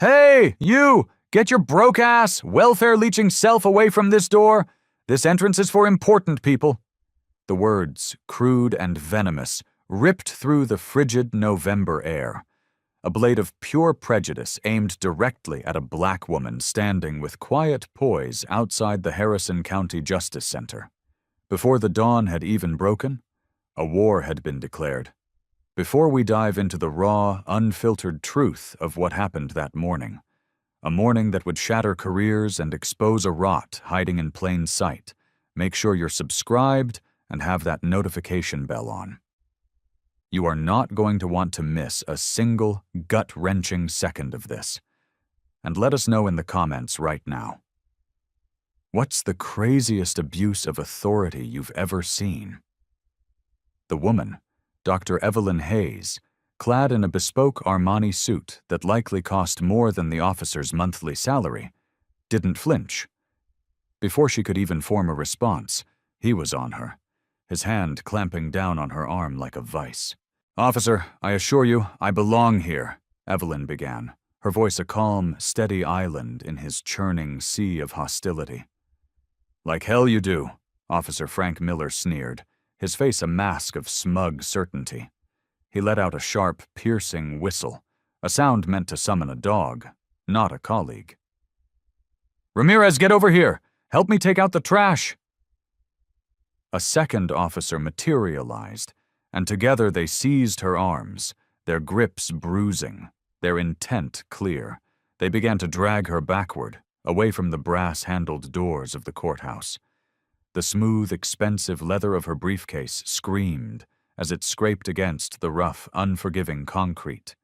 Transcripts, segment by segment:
Hey, you! Get your broke-ass, welfare-leeching self away from this door! This entrance is for important people. The words, crude and venomous, ripped through the frigid November air. A blade of pure prejudice aimed directly at a black woman standing with quiet poise outside the Harrison County Justice Center. Before the dawn had even broken, a war had been declared. Before we dive into the raw, unfiltered truth of what happened that morning, a morning that would shatter careers and expose a rot hiding in plain sight, make sure you're subscribed and have that notification bell on. You are not going to want to miss a single gut-wrenching second of this. And let us know in the comments right now. What's the craziest abuse of authority you've ever seen? The woman, Dr. Evelyn Hayes, clad in a bespoke Armani suit that likely cost more than the officer's monthly salary, didn't flinch. Before she could even form a response, he was on her, his hand clamping down on her arm like a vice. "Officer, I assure you, I belong here," Evelyn began, her voice a calm, steady island in his churning sea of hostility. "Like hell you do," Officer Frank Miller sneered, his face a mask of smug certainty. He let out a sharp, piercing whistle, a sound meant to summon a dog, not a colleague. "Ramirez, get over here! Help me take out the trash!" A second officer materialized, and together they seized her arms, their grips bruising, their intent clear. They began to drag her backward, away from the brass-handled doors of the courthouse. The smooth, expensive leather of her briefcase screamed as it scraped against the rough, unforgiving concrete.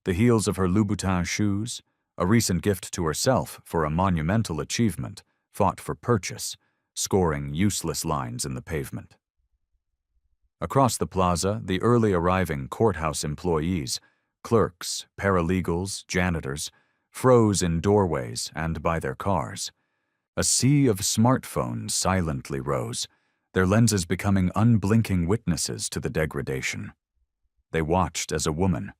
The heels of her Louboutin shoes, a recent gift to herself for a monumental achievement, fought for purchase, scoring useless lines in the pavement. Across the plaza, the early arriving courthouse employees, clerks, paralegals, janitors, froze in doorways and by their cars. A sea of smartphones silently rose, their lenses becoming unblinking witnesses to the degradation. They watched as a woman,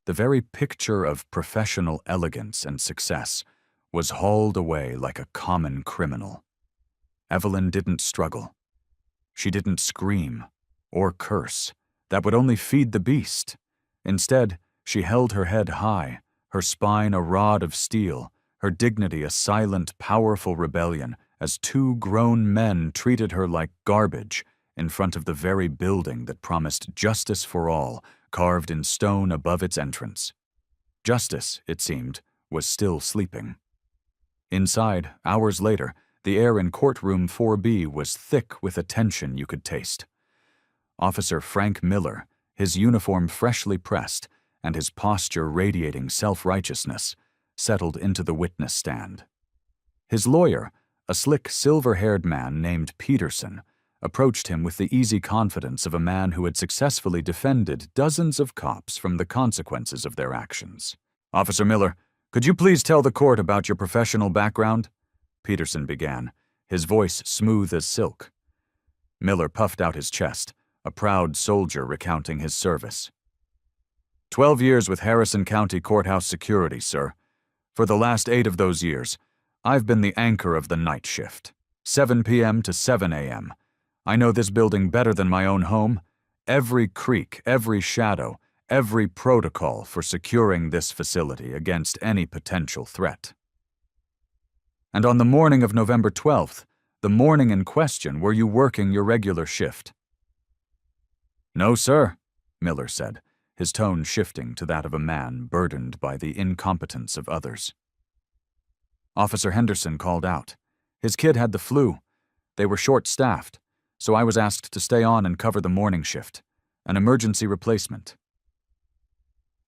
the very picture of professional elegance and success, was hauled away like a common criminal. Evelyn didn't struggle. She didn't scream or curse. That would only feed the beast. Instead, she held her head high, her spine a rod of steel, her dignity a silent, powerful rebellion, as two grown men treated her like garbage in front of the very building that promised justice for all, carved in stone above its entrance. Justice, it seemed, was still sleeping. Inside, hours later, the air in courtroom 4B was thick with a tension you could taste. Officer Frank Miller, his uniform freshly pressed and his posture radiating self-righteousness, settled into the witness stand. His lawyer, a slick, silver-haired man named Peterson, approached him with the easy confidence of a man who had successfully defended dozens of cops from the consequences of their actions. "Officer Miller, could you please tell the court about your professional background?" Peterson began, his voice smooth as silk. Miller puffed out his chest, a proud soldier recounting his service. 12 years with Harrison County Courthouse security, sir. For the last 8 of those years, I've been the anchor of the night shift, 7 p.m. to 7 a.m. I know this building better than my own home. Every creak, every shadow, every protocol for securing this facility against any potential threat. And on the morning of November 12th, the morning in question, were you working your regular shift? "No, sir," Miller said, his tone shifting to that of a man burdened by the incompetence of others. Officer Henderson called out. His kid had the flu. They were short-staffed, so I was asked to stay on and cover the morning shift, an emergency replacement.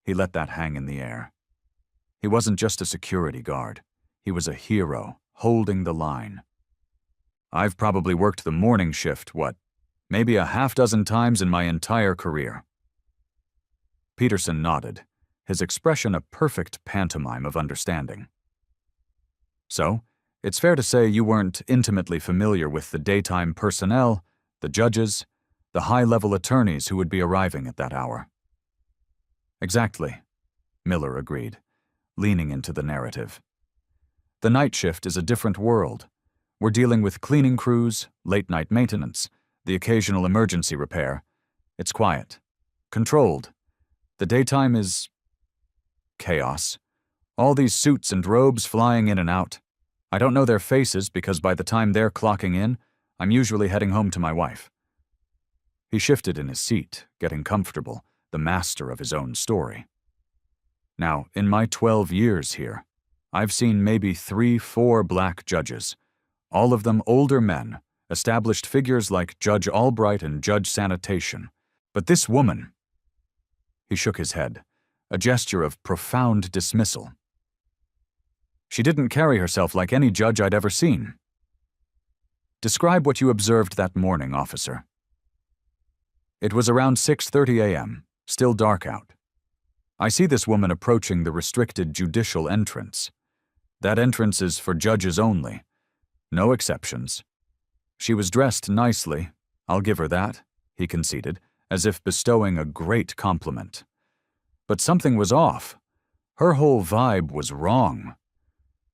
He let that hang in the air. He wasn't just a security guard. He was a hero, holding the line. I've probably worked the morning shift, maybe a half-dozen times in my entire career. Peterson nodded, his expression a perfect pantomime of understanding. So, it's fair to say you weren't intimately familiar with the daytime personnel, the judges, the high-level attorneys who would be arriving at that hour. Exactly, Miller agreed. leaning into the narrative. The night shift is a different world. We're dealing with cleaning crews, late-night maintenance, the occasional emergency repair. It's quiet, controlled. The daytime is chaos. All these suits and robes flying in and out. I don't know their faces because by the time they're clocking in, I'm usually heading home to my wife. He shifted in his seat, getting comfortable, the master of his own story. Now, in my 12 years here, I've seen maybe 3-4 black judges, all of them older men, established figures like Judge Albright and Judge Sanitation. But this woman... He shook his head, a gesture of profound dismissal. She didn't carry herself like any judge I'd ever seen. Describe what you observed that morning, officer. It was around 6:30 a.m., still dark out. I see this woman approaching the restricted judicial entrance. That entrance is for judges only. No exceptions. She was dressed nicely, I'll give her that, he conceded, as if bestowing a great compliment. But something was off. Her whole vibe was wrong.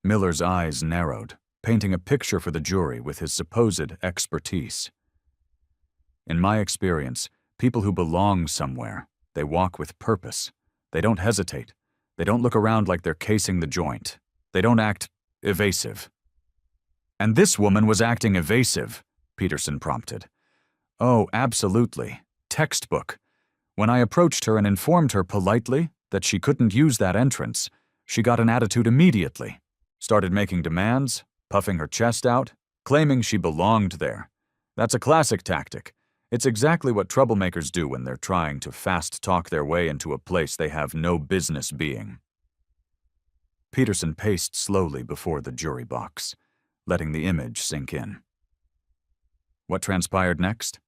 Miller's eyes narrowed, painting a picture for the jury with his supposed expertise. In my experience, people who belong somewhere, they walk with purpose. They don't hesitate. They don't look around like they're casing the joint. They don't act evasive. And this woman was acting evasive, Peterson prompted. Oh, absolutely. Textbook. When I approached her and informed her politely that she couldn't use that entrance, she got an attitude immediately. Started making demands, puffing her chest out, claiming she belonged there. That's a classic tactic. It's exactly what troublemakers do when they're trying to fast-talk their way into a place they have no business being. Peterson paced slowly before the jury box, letting the image sink in. What transpired next?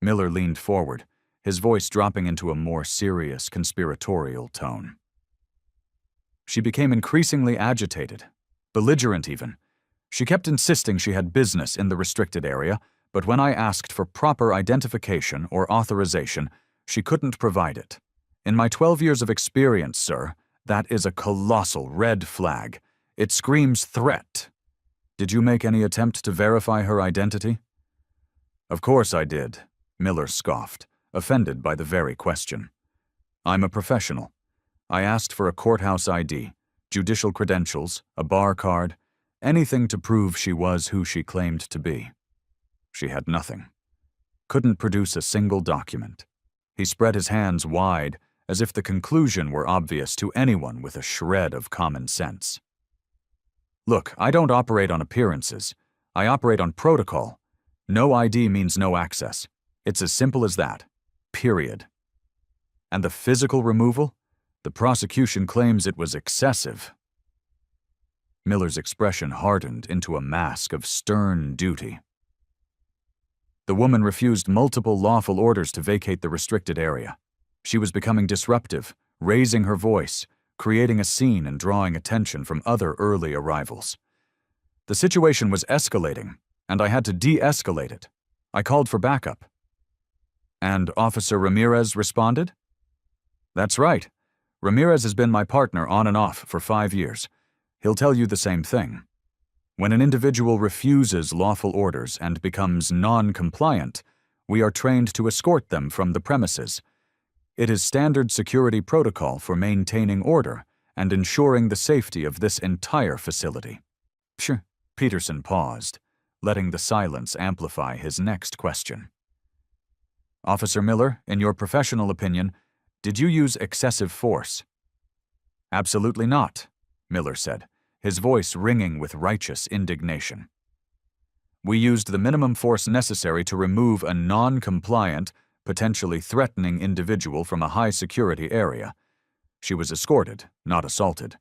Miller leaned forward, his voice dropping into a more serious, conspiratorial tone. She became increasingly agitated, belligerent even. She kept insisting she had business in the restricted area, but when I asked for proper identification or authorization, she couldn't provide it. In my 12 years of experience, sir, that is a colossal red flag. It screams threat. Did you make any attempt to verify her identity? Of course I did, Miller scoffed, offended by the very question. I'm a professional. I asked for a courthouse ID, judicial credentials, a bar card, anything to prove she was who she claimed to be. She had nothing. Couldn't produce a single document. He spread his hands wide, as if the conclusion were obvious to anyone with a shred of common sense. Look, I don't operate on appearances. I operate on protocol. No ID means no access. It's as simple as that. Period. And the physical removal? The prosecution claims it was excessive. Miller's expression hardened into a mask of stern duty. The woman refused multiple lawful orders to vacate the restricted area. She was becoming disruptive, raising her voice, creating a scene and drawing attention from other early arrivals. The situation was escalating, and I had to de-escalate it. I called for backup. And Officer Ramirez responded? That's right. Ramirez has been my partner on and off for 5 years. He'll tell you the same thing. When an individual refuses lawful orders and becomes non-compliant, we are trained to escort them from the premises. It is standard security protocol for maintaining order and ensuring the safety of this entire facility. Sure. Peterson paused, letting the silence amplify his next question. Officer Miller, in your professional opinion, did you use excessive force? Absolutely not, Miller said, his voice ringing with righteous indignation. We used the minimum force necessary to remove a non-compliant, potentially threatening individual from a high-security area. She was escorted, not assaulted.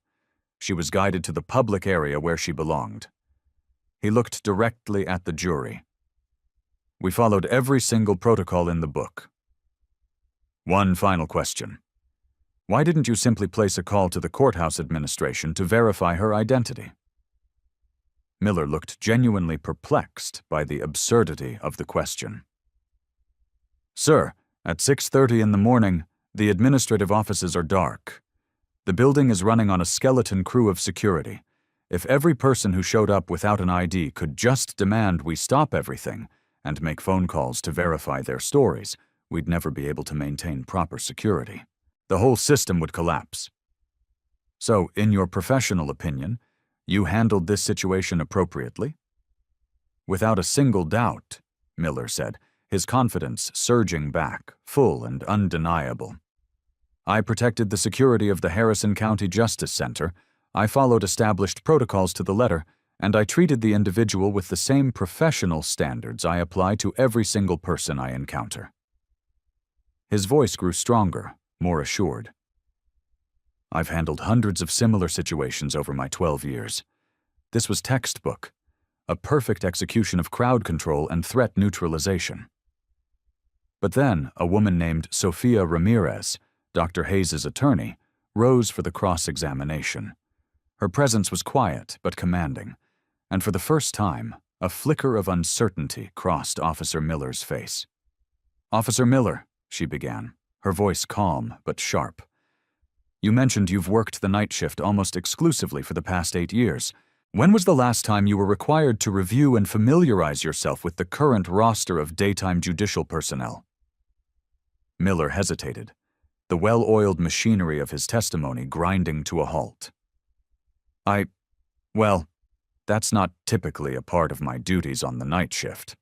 She was guided to the public area where she belonged. He looked directly at the jury. We followed every single protocol in the book. One final question. Why didn't you simply place a call to the courthouse administration to verify her identity? Miller looked genuinely perplexed by the absurdity of the question. Sir, at 6:30 in the morning, the administrative offices are dark. The building is running on a skeleton crew of security. If every person who showed up without an ID could just demand we stop everything and make phone calls to verify their stories, we'd never be able to maintain proper security. The whole system would collapse. So, in your professional opinion, you handled this situation appropriately? Without a single doubt, Miller said, his confidence surging back, full and undeniable. I protected the security of the Harrison County Justice Center, I followed established protocols to the letter, and I treated the individual with the same professional standards I apply to every single person I encounter. His voice grew stronger, more assured. I've handled hundreds of similar situations over my 12 years. This was textbook, a perfect execution of crowd control and threat neutralization. But then, a woman named Sophia Ramirez, Dr. Hayes' attorney, rose for the cross-examination. Her presence was quiet but commanding, and for the first time, a flicker of uncertainty crossed Officer Miller's face. "Officer Miller," she began, her voice calm but sharp. "You mentioned you've worked the night shift almost exclusively for the past 8 years. When was the last time you were required to review and familiarize yourself with the current roster of daytime judicial personnel?" Miller hesitated, the well-oiled machinery of his testimony grinding to a halt. Well, that's not typically a part of my duties on the night shift.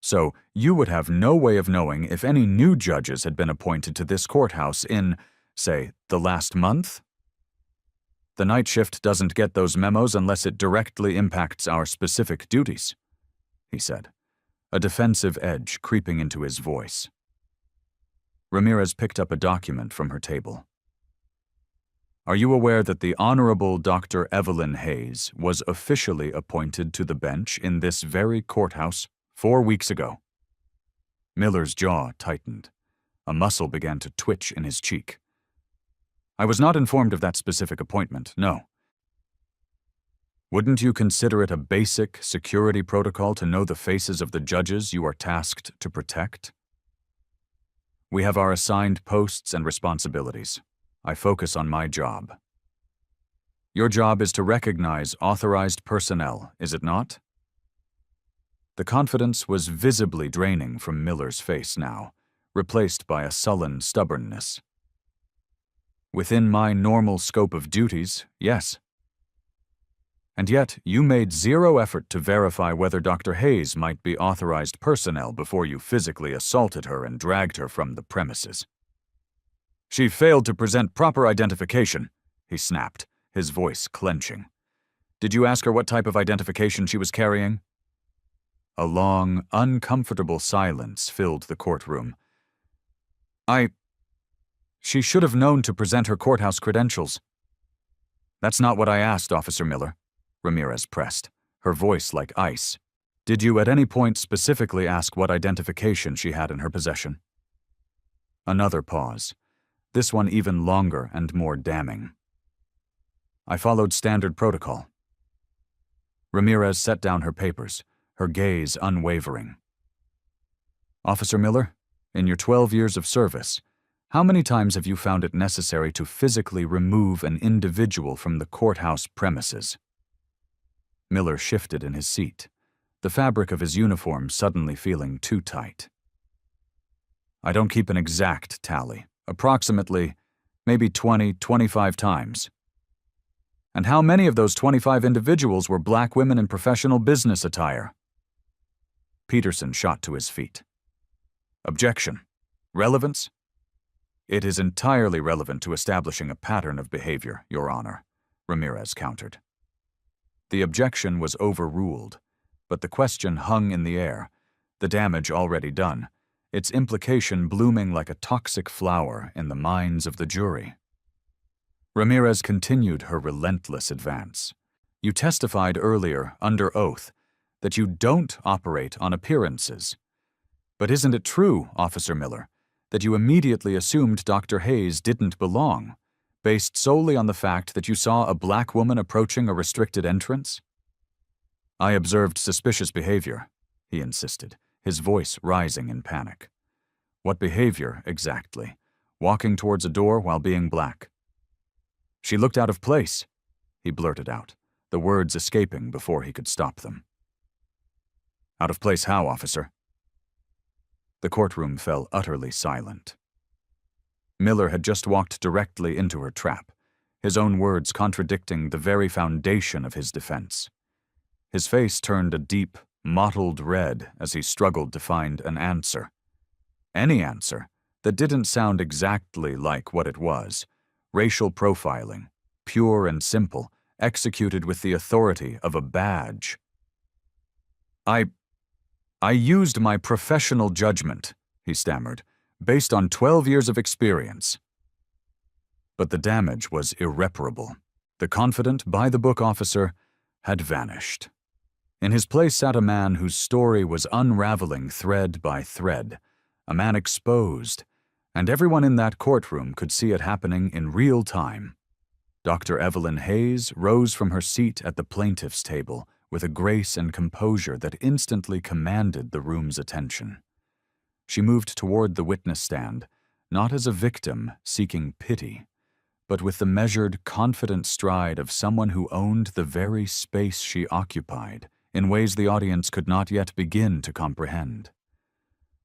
So, you would have no way of knowing if any new judges had been appointed to this courthouse in, say, the last month? The night shift doesn't get those memos unless it directly impacts our specific duties, he said, a defensive edge creeping into his voice. Ramirez picked up a document from her table. "Are you aware that the Honorable Dr. Evelyn Hayes was officially appointed to the bench in this very courthouse 4 weeks ago?" Miller's jaw tightened. A muscle began to twitch in his cheek. "I was not informed of that specific appointment, no." "Wouldn't you consider it a basic security protocol to know the faces of the judges you are tasked to protect?" "We have our assigned posts and responsibilities. I focus on my job." "Your job is to recognize authorized personnel, is it not?" The confidence was visibly draining from Miller's face now, replaced by a sullen stubbornness. "Within my normal scope of duties, yes." "And yet, you made zero effort to verify whether Dr. Hayes might be authorized personnel before you physically assaulted her and dragged her from the premises." "She failed to present proper identification," he snapped, his voice clenching. "Did you ask her what type of identification she was carrying?" A long, uncomfortable silence filled the courtroom. She should have known to present her courthouse credentials." "That's not what I asked, Officer Miller," Ramirez pressed, her voice like ice. "Did you at any point specifically ask what identification she had in her possession?" Another pause, this one even longer and more damning. "I followed standard protocol." Ramirez set down her papers, her gaze unwavering. "Officer Miller, in your 12 years of service, how many times have you found it necessary to physically remove an individual from the courthouse premises?" Miller shifted in his seat, the fabric of his uniform suddenly feeling too tight. "I don't keep an exact tally. Approximately, maybe 20, 25 times." "And how many of those 25 individuals were black women in professional business attire?" Peterson shot to his feet. "Objection. Relevance?" "It is entirely relevant to establishing a pattern of behavior, Your Honor," Ramirez countered. The objection was overruled, but the question hung in the air, the damage already done, its implication blooming like a toxic flower in the minds of the jury. Ramirez continued her relentless advance. "You testified earlier, under oath, that you don't operate on appearances. But isn't it true, Officer Miller, that you immediately assumed Dr. Hayes didn't belong, based solely on the fact that you saw a black woman approaching a restricted entrance?" "I observed suspicious behavior," he insisted, his voice rising in panic. "What behavior, exactly? Walking towards a door while being black?" She looked out of place, he blurted out, the words escaping before he could stop them. Out of place how, officer? The courtroom fell utterly silent. Miller had just walked directly into her trap, his own words contradicting the very foundation of his defense. His face turned a deep, mottled red as he struggled to find an answer. Any answer that didn't sound exactly like what it was. Racial profiling, pure and simple, executed with the authority of a badge. I used my professional judgment, he stammered, based on 12 years of experience. But the damage was irreparable. The confident, by-the-book officer had vanished. In his place sat a man whose story was unraveling thread by thread, a man exposed, and everyone in that courtroom could see it happening in real time. Dr. Evelyn Hayes rose from her seat at the plaintiff's table with a grace and composure that instantly commanded the room's attention. She moved toward the witness stand, not as a victim seeking pity, but with the measured, confident stride of someone who owned the very space she occupied in ways the audience could not yet begin to comprehend.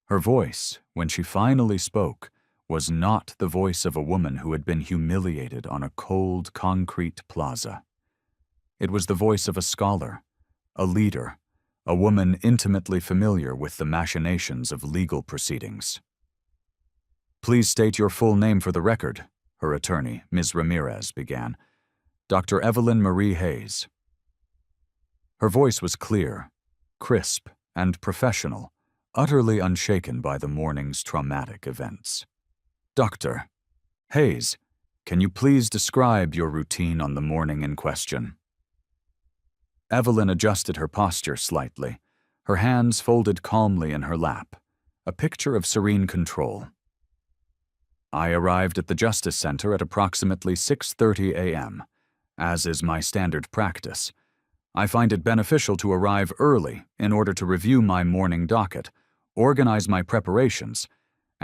Her voice, when she finally spoke, was not the voice of a woman who had been humiliated on a cold, concrete plaza. It was the voice of a scholar, a leader, a woman intimately familiar with the machinations of legal proceedings. Please state your full name for the record, her attorney, Ms. Ramirez, began. Dr. Evelyn Marie Hayes. Her voice was clear, crisp, and professional, utterly unshaken by the morning's traumatic events. Dr. Hayes, can you please describe your routine on the morning in question? Evelyn adjusted her posture slightly, her hands folded calmly in her lap, a picture of serene control. I arrived at the Justice Center at approximately 6:30 a.m., as is my standard practice. I find it beneficial to arrive early in order to review my morning docket, organize my preparations,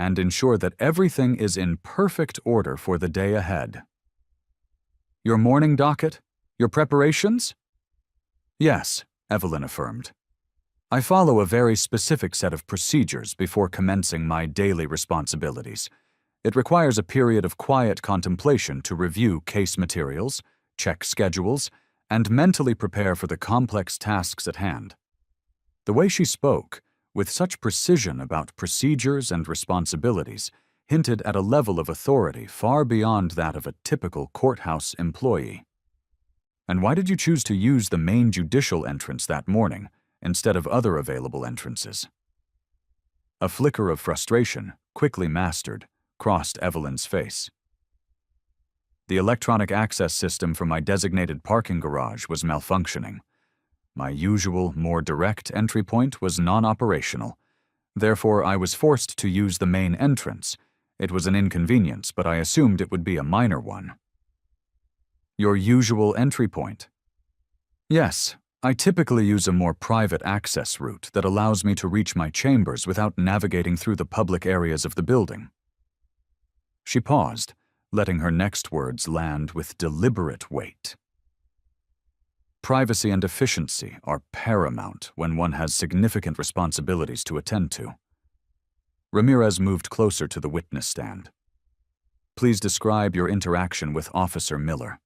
and ensure that everything is in perfect order for the day ahead. Your morning docket? Your preparations? Yes, Evelyn affirmed. I follow a very specific set of procedures before commencing my daily responsibilities. It requires a period of quiet contemplation to review case materials, check schedules, and mentally prepare for the complex tasks at hand. The way she spoke, with such precision about procedures and responsibilities, hinted at a level of authority far beyond that of a typical courthouse employee. And why did you choose to use the main judicial entrance that morning instead of other available entrances? A flicker of frustration, quickly mastered, crossed Evelyn's face. The electronic access system for my designated parking garage was malfunctioning. My usual, more direct entry point was non-operational. Therefore, I was forced to use the main entrance. It was an inconvenience, but I assumed it would be a minor one. Your usual entry point? Yes, I typically use a more private access route that allows me to reach my chambers without navigating through the public areas of the building. She paused, letting her next words land with deliberate weight. Privacy and efficiency are paramount when one has significant responsibilities to attend to. Ramirez moved closer to the witness stand. Please describe your interaction with Officer Miller.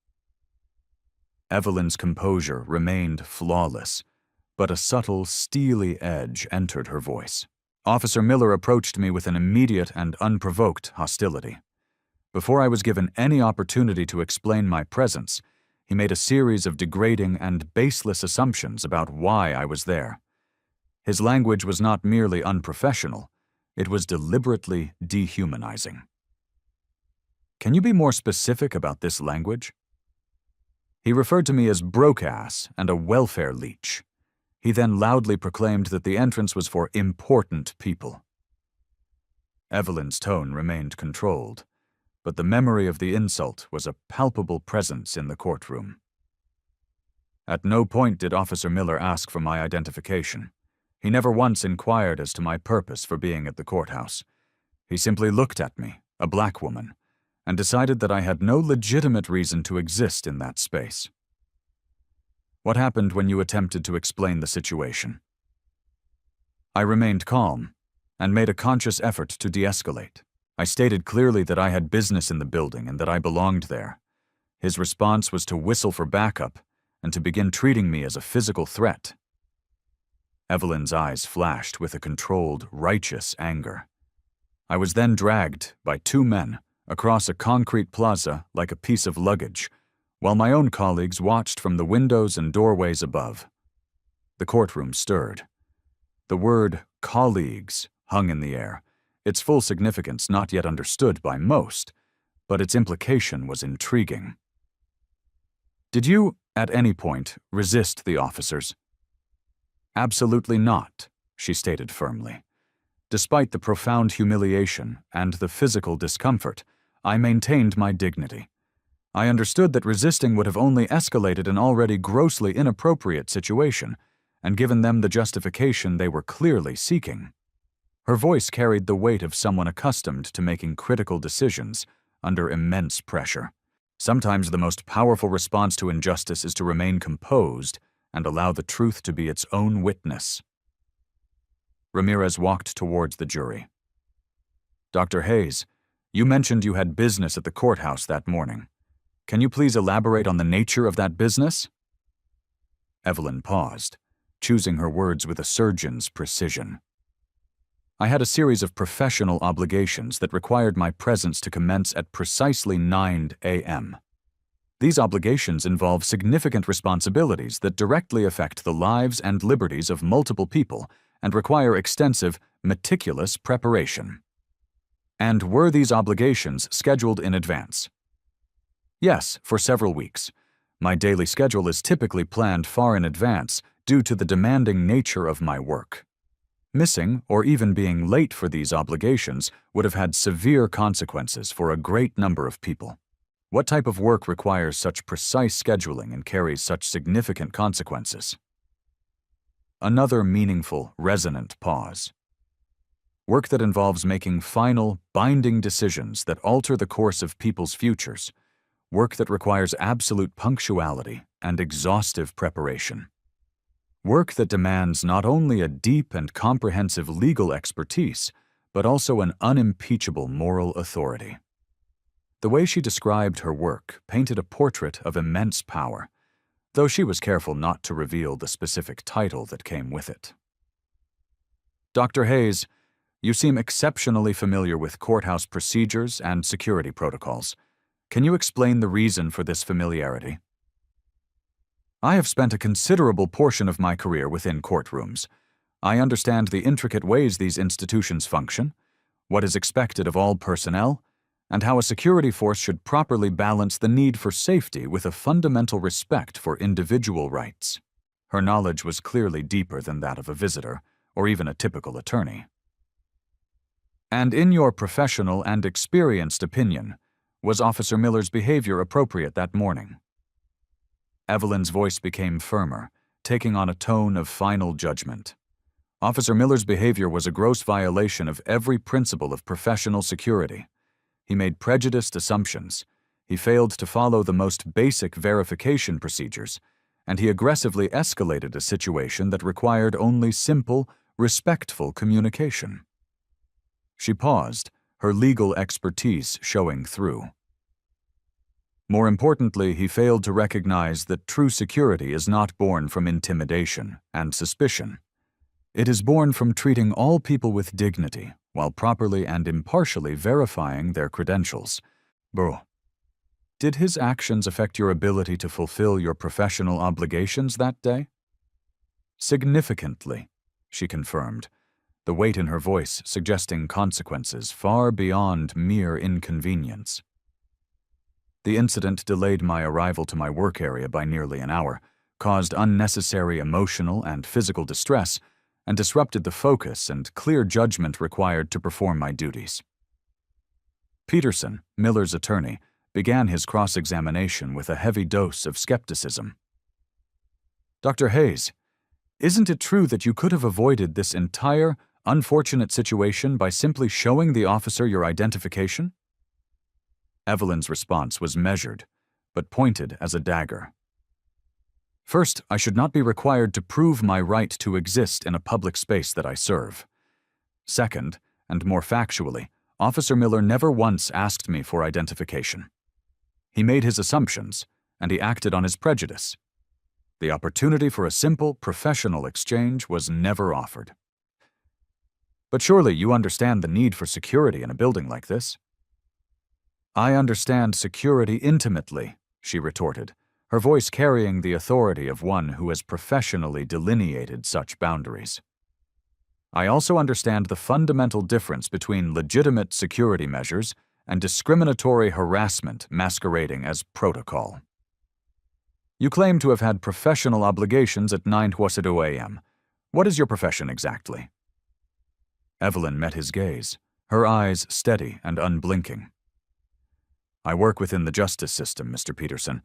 Evelyn's composure remained flawless, but a subtle, steely edge entered her voice. Officer Miller approached me with an immediate and unprovoked hostility. Before I was given any opportunity to explain my presence, he made a series of degrading and baseless assumptions about why I was there. His language was not merely unprofessional, it was deliberately dehumanizing. Can you be more specific about this language? He referred to me as broke-ass and a welfare leech. He then loudly proclaimed that the entrance was for important people. Evelyn's tone remained controlled, but the memory of the insult was a palpable presence in the courtroom. At no point did Officer Miller ask for my identification. He never once inquired as to my purpose for being at the courthouse. He simply looked at me, a black woman, and decided that I had no legitimate reason to exist in that space. What happened when you attempted to explain the situation? I remained calm and made a conscious effort to de-escalate. I stated clearly that I had business in the building and that I belonged there. His response was to whistle for backup and to begin treating me as a physical threat. Evelyn's eyes flashed with a controlled, righteous anger. I was then dragged by two men across a concrete plaza like a piece of luggage, while my own colleagues watched from the windows and doorways above. The courtroom stirred. The word colleagues hung in the air, its full significance not yet understood by most, but its implication was intriguing. Did you, at any point, resist the officers? Absolutely not, she stated firmly. Despite the profound humiliation and the physical discomfort, I maintained my dignity. I understood that resisting would have only escalated an already grossly inappropriate situation and given them the justification they were clearly seeking. Her voice carried the weight of someone accustomed to making critical decisions under immense pressure. Sometimes the most powerful response to injustice is to remain composed and allow the truth to be its own witness. Ramirez walked towards the jury. Dr. Hayes, you mentioned you had business at the courthouse that morning. Can you please elaborate on the nature of that business? Evelyn paused, choosing her words with a surgeon's precision. I had a series of professional obligations that required my presence to commence at precisely 9 a.m. These obligations involve significant responsibilities that directly affect the lives and liberties of multiple people and require extensive, meticulous preparation. And were these obligations scheduled in advance? Yes, for several weeks. My daily schedule is typically planned far in advance due to the demanding nature of my work. Missing or even being late for these obligations would have had severe consequences for a great number of people. What type of work requires such precise scheduling and carries such significant consequences? Another meaningful, resonant pause. Work that involves making final, binding decisions that alter the course of people's futures. Work that requires absolute punctuality and exhaustive preparation. Work that demands not only a deep and comprehensive legal expertise, but also an unimpeachable moral authority. The way she described her work painted a portrait of immense power, though she was careful not to reveal the specific title that came with it. Dr. Hayes, you seem exceptionally familiar with courthouse procedures and security protocols. Can you explain the reason for this familiarity? I have spent a considerable portion of my career within courtrooms. I understand the intricate ways these institutions function, what is expected of all personnel, and how a security force should properly balance the need for safety with a fundamental respect for individual rights. Her knowledge was clearly deeper than that of a visitor, or even a typical attorney. And in your professional and experienced opinion, was Officer Miller's behavior appropriate that morning? Evelyn's voice became firmer, taking on a tone of final judgment. Officer Miller's behavior was a gross violation of every principle of professional security. He made prejudiced assumptions. He failed to follow the most basic verification procedures, and he aggressively escalated a situation that required only simple, respectful communication. She paused, her legal expertise showing through. More importantly, he failed to recognize that true security is not born from intimidation and suspicion. It is born from treating all people with dignity while properly and impartially verifying their credentials. Bro, did his actions affect your ability to fulfill your professional obligations that day? Significantly, she confirmed, the weight in her voice suggesting consequences far beyond mere inconvenience. The incident delayed my arrival to my work area by nearly an hour, caused unnecessary emotional and physical distress, and disrupted the focus and clear judgment required to perform my duties. Peterson, Miller's attorney, began his cross-examination with a heavy dose of skepticism. Dr. Hayes, isn't it true that you could have avoided this entire, unfortunate situation by simply showing the officer your identification? Evelyn's response was measured, but pointed as a dagger. First, I should not be required to prove my right to exist in a public space that I serve. Second, and more factually, Officer Miller never once asked me for identification. He made his assumptions, and he acted on his prejudice. The opportunity for a simple, professional exchange was never offered. But surely you understand the need for security in a building like this? I understand security intimately, she retorted, her voice carrying the authority of one who has professionally delineated such boundaries. I also understand the fundamental difference between legitimate security measures and discriminatory harassment masquerading as protocol. You claim to have had professional obligations at 9:42 a.m. What is your profession exactly? Evelyn met his gaze, her eyes steady and unblinking. I work within the justice system, Mr. Peterson.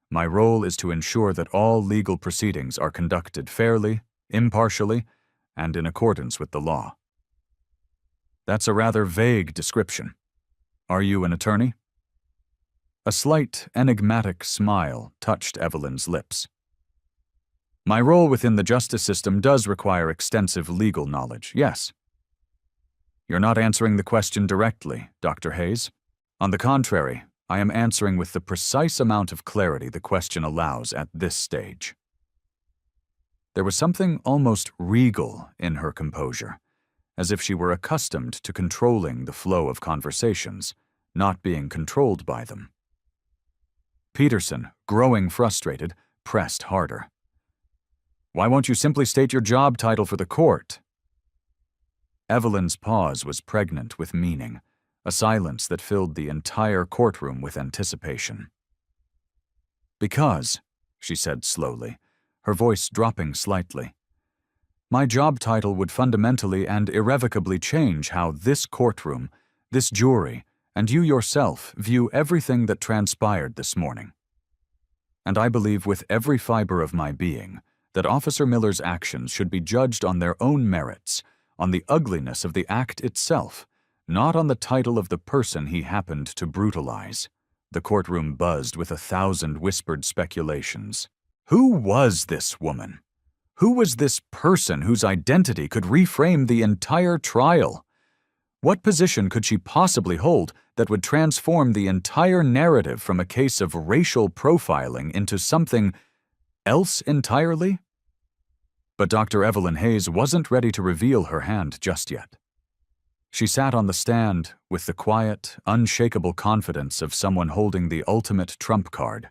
My role is to ensure that all legal proceedings are conducted fairly, impartially, and in accordance with the law. That's a rather vague description. Are you an attorney? A slight, enigmatic smile touched Evelyn's lips. My role within the justice system does require extensive legal knowledge, yes. You're not answering the question directly, Dr. Hayes. On the contrary, I am answering with the precise amount of clarity the question allows at this stage. There was something almost regal in her composure, as if she were accustomed to controlling the flow of conversations, not being controlled by them. Peterson, growing frustrated, pressed harder. Why won't you simply state your job title for the court? Evelyn's pause was pregnant with meaning, a silence that filled the entire courtroom with anticipation. Because, she said slowly, her voice dropping slightly, my job title would fundamentally and irrevocably change how this courtroom, this jury, and you yourself view everything that transpired this morning. And I believe with every fiber of my being that Officer Miller's actions should be judged on their own merits, on the ugliness of the act itself, not on the title of the person he happened to brutalize. The courtroom buzzed with 1,000 whispered speculations. Who was this woman? Who was this person whose identity could reframe the entire trial? What position could she possibly hold that would transform the entire narrative from a case of racial profiling into something else entirely? But Dr. Evelyn Hayes wasn't ready to reveal her hand just yet. She sat on the stand with the quiet, unshakable confidence of someone holding the ultimate trump card,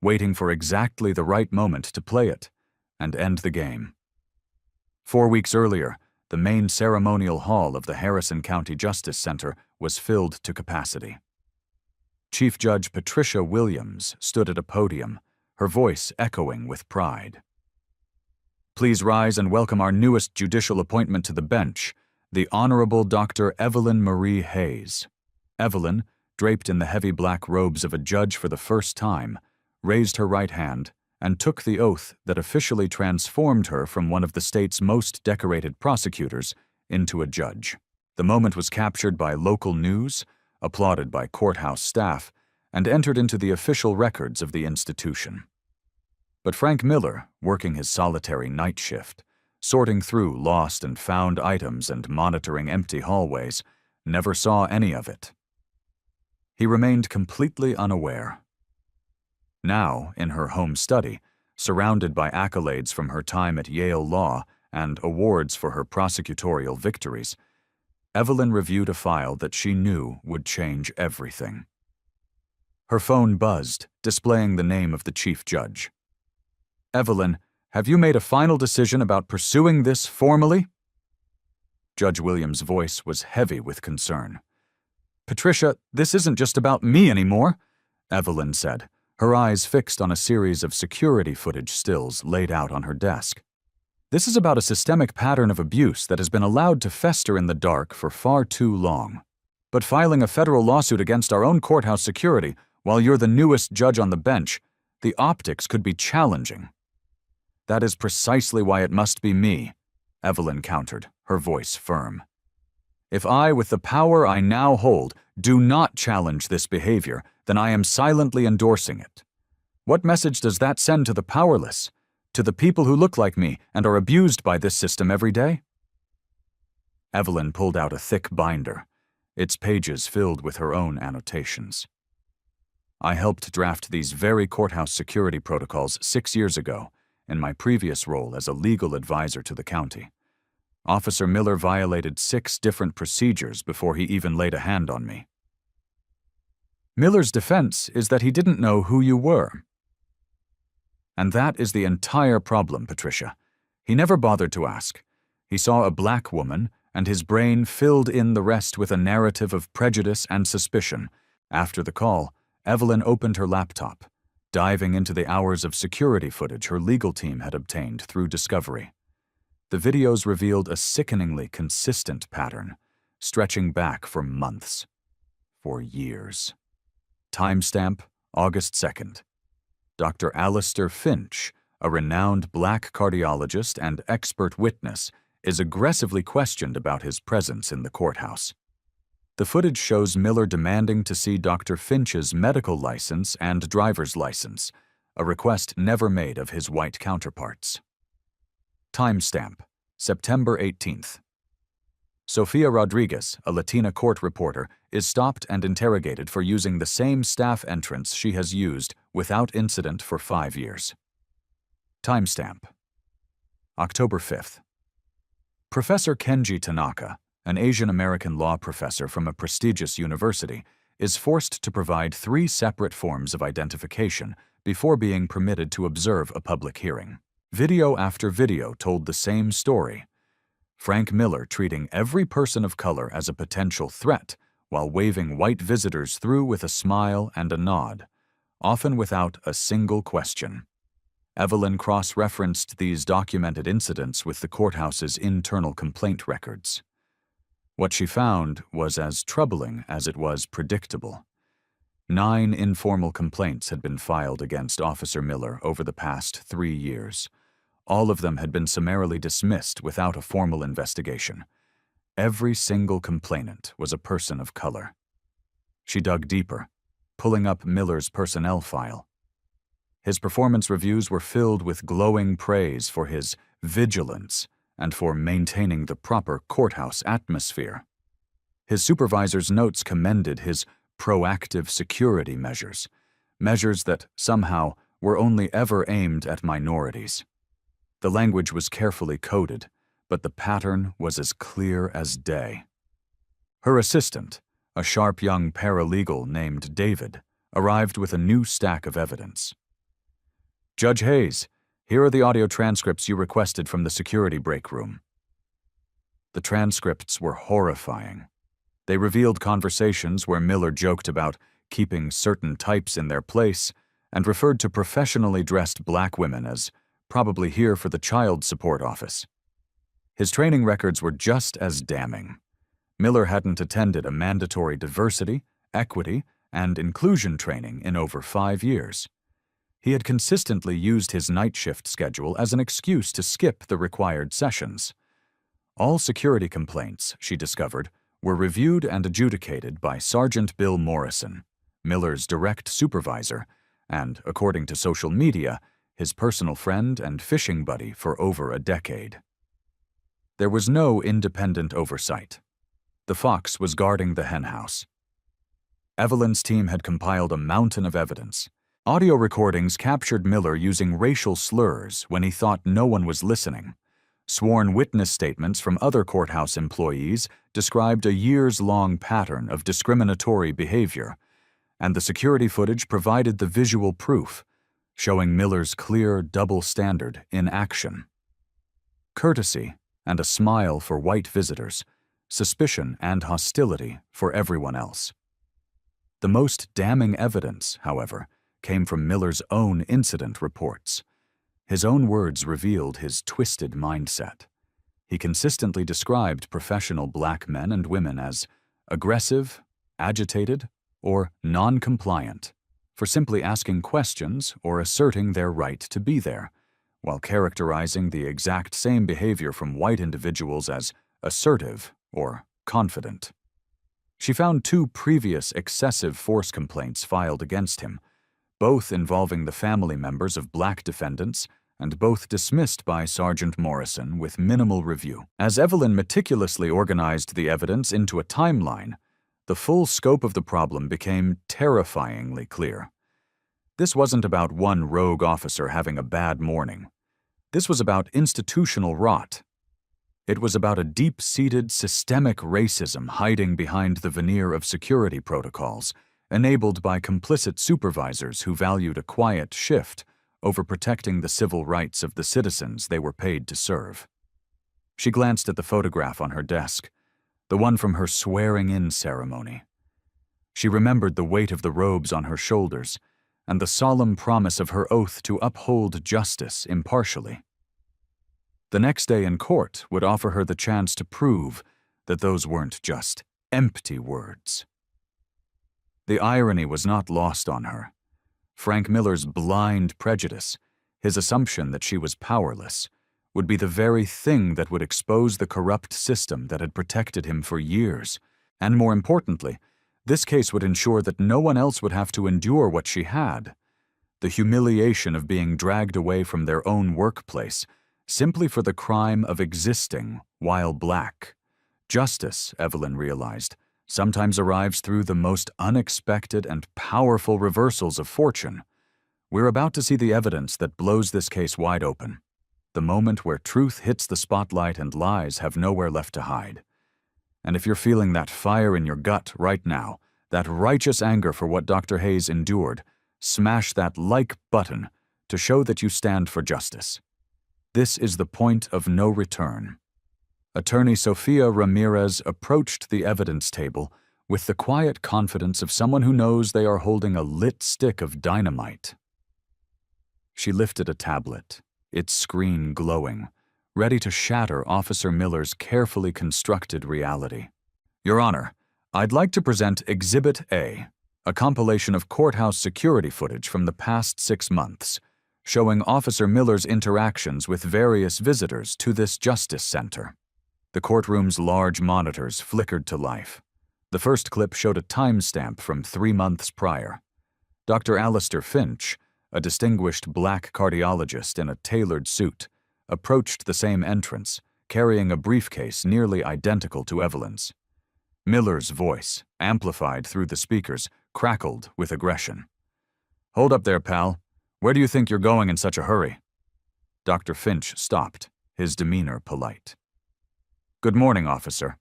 waiting for exactly the right moment to play it and end the game. 4 weeks earlier, the main ceremonial hall of the Harrison County Justice Center was filled to capacity. Chief Judge Patricia Williams stood at a podium, her voice echoing with pride. Please rise and welcome our newest judicial appointment to the bench, the Honorable Dr. Evelyn Marie Hayes. Evelyn, draped in the heavy black robes of a judge for the first time, raised her right hand and took the oath that officially transformed her from one of the state's most decorated prosecutors into a judge. The moment was captured by local news, applauded by courthouse staff, and entered into the official records of the institution. But Frank Miller, working his solitary night shift, sorting through lost and found items and monitoring empty hallways, never saw any of it. He remained completely unaware. Now, in her home study, surrounded by accolades from her time at Yale Law and awards for her prosecutorial victories, Evelyn reviewed a file that she knew would change everything. Her phone buzzed, displaying the name of the chief judge. Evelyn, have you made a final decision about pursuing this formally? Judge Williams' voice was heavy with concern. Patricia, this isn't just about me anymore, Evelyn said, her eyes fixed on a series of security footage stills laid out on her desk. This is about a systemic pattern of abuse that has been allowed to fester in the dark for far too long. But filing a federal lawsuit against our own courthouse security while you're the newest judge on the bench, the optics could be challenging. That is precisely why it must be me, Evelyn countered, her voice firm. If I, with the power I now hold, do not challenge this behavior, then I am silently endorsing it. What message does that send to the powerless, to the people who look like me and are abused by this system every day? Evelyn pulled out a thick binder, its pages filled with her own annotations. I helped draft these very courthouse security protocols 6 years ago, in my previous role as a legal advisor to the county. Officer Miller violated 6 different procedures before he even laid a hand on me. Miller's defense is that he didn't know who you were. And that is the entire problem, Patricia. He never bothered to ask. He saw a black woman, and his brain filled in the rest with a narrative of prejudice and suspicion. After the call, Evelyn opened her laptop, diving into the hours of security footage her legal team had obtained through Discovery. The videos revealed a sickeningly consistent pattern, stretching back for months, for years. Timestamp, August 2nd. Dr. Alistair Finch, a renowned black cardiologist and expert witness, is aggressively questioned about his presence in the courthouse. The footage shows Miller demanding to see Dr. Finch's medical license and driver's license, a request never made of his white counterparts. Timestamp, September 18th. Sofia Rodriguez, a Latina court reporter, is stopped and interrogated for using the same staff entrance she has used without incident for 5 years. Timestamp, October 5th. Professor Kenji Tanaka, an Asian American law professor from a prestigious university, is forced to provide 3 separate forms of identification before being permitted to observe a public hearing. Video after video told the same story. Frank Miller treating every person of color as a potential threat while waving white visitors through with a smile and a nod, often without a single question. Evelyn cross-referenced these documented incidents with the courthouse's internal complaint records. What she found was as troubling as it was predictable. 9 informal complaints had been filed against Officer Miller over the past 3 years. All of them had been summarily dismissed without a formal investigation. Every single complainant was a person of color. She dug deeper, pulling up Miller's personnel file. His performance reviews were filled with glowing praise for his vigilance and for maintaining the proper courthouse atmosphere. His supervisor's notes commended his proactive security measures, measures that somehow were only ever aimed at minorities. The language was carefully coded, but the pattern was as clear as day. Her assistant, a sharp young paralegal named David, arrived with a new stack of evidence. Judge Hayes, here are the audio transcripts you requested from the security break room. The transcripts were horrifying. They revealed conversations where Miller joked about keeping certain types in their place and referred to professionally dressed black women as probably here for the child support office. His training records were just as damning. Miller hadn't attended a mandatory diversity, equity, and inclusion training in over 5 years. He had consistently used his night shift schedule as an excuse to skip the required sessions. All security complaints, she discovered, were reviewed and adjudicated by Sergeant Bill Morrison, Miller's direct supervisor, and, according to social media, his personal friend and fishing buddy for over a decade. There was no independent oversight. The fox was guarding the henhouse. Evelyn's team had compiled a mountain of evidence. Audio recordings captured Miller using racial slurs when he thought no one was listening. Sworn witness statements from other courthouse employees described a years-long pattern of discriminatory behavior, and the security footage provided the visual proof, showing Miller's clear double standard in action. Courtesy and a smile for white visitors, suspicion and hostility for everyone else. The most damning evidence, however, came from Miller's own incident reports. His own words revealed his twisted mindset. He consistently described professional black men and women as aggressive, agitated, or non-compliant for simply asking questions or asserting their right to be there, while characterizing the exact same behavior from white individuals as assertive or confident. She found 2 previous excessive force complaints filed against him, both involving the family members of black defendants, and both dismissed by Sergeant Morrison with minimal review. As Evelyn meticulously organized the evidence into a timeline, the full scope of the problem became terrifyingly clear. This wasn't about one rogue officer having a bad morning. This was about institutional rot. It was about a deep-seated systemic racism hiding behind the veneer of security protocols, enabled by complicit supervisors who valued a quiet shift over protecting the civil rights of the citizens they were paid to serve. She glanced at the photograph on her desk, the one from her swearing-in ceremony. She remembered the weight of the robes on her shoulders and the solemn promise of her oath to uphold justice impartially. The next day in court would offer her the chance to prove that those weren't just empty words. The irony was not lost on her. Frank Miller's blind prejudice, his assumption that she was powerless, would be the very thing that would expose the corrupt system that had protected him for years. And more importantly, this case would ensure that no one else would have to endure what she had. The humiliation of being dragged away from their own workplace, simply for the crime of existing while black. Justice, Evelyn realized, sometimes arrives through the most unexpected and powerful reversals of fortune. We're about to see the evidence that blows this case wide open. The moment where truth hits the spotlight and lies have nowhere left to hide. And if you're feeling that fire in your gut right now, that righteous anger for what Dr. Hayes endured, smash that like button to show that you stand for justice. This is the point of no return. Attorney Sofia Ramirez approached the evidence table with the quiet confidence of someone who knows they are holding a lit stick of dynamite. She lifted a tablet, its screen glowing, ready to shatter Officer Miller's carefully constructed reality. Your Honor, I'd like to present Exhibit A, a compilation of courthouse security footage from the past 6 months, showing Officer Miller's interactions with various visitors to this justice center. The courtroom's large monitors flickered to life. The first clip showed a timestamp from 3 months prior. Dr. Alistair Finch, a distinguished black cardiologist in a tailored suit, approached the same entrance, carrying a briefcase nearly identical to Evelyn's. Miller's voice, amplified through the speakers, crackled with aggression. "Hold up there, pal. Where do you think you're going in such a hurry?" Dr. Finch stopped, his demeanor polite. "Good morning, officer.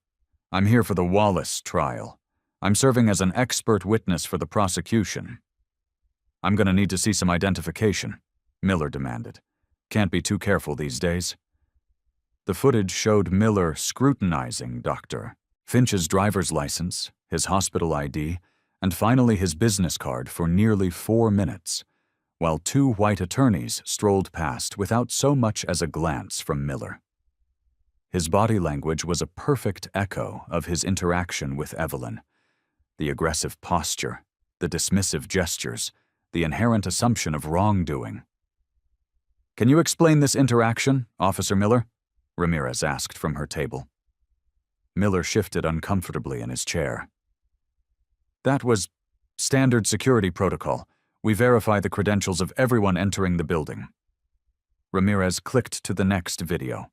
I'm here for the Wallace trial. I'm serving as an expert witness for the prosecution." "I'm going to need to see some identification," Miller demanded. "Can't be too careful these days." The footage showed Miller scrutinizing Dr. Finch's driver's license, his hospital ID, and finally his business card for nearly 4 minutes, while 2 white attorneys strolled past without so much as a glance from Miller. His body language was a perfect echo of his interaction with Evelyn. The aggressive posture, the dismissive gestures, the inherent assumption of wrongdoing. "Can you explain this interaction, Officer Miller?" Ramirez asked from her table. Miller shifted uncomfortably in his chair. "That was standard security protocol. We verify the credentials of everyone entering the building." Ramirez clicked to the next video.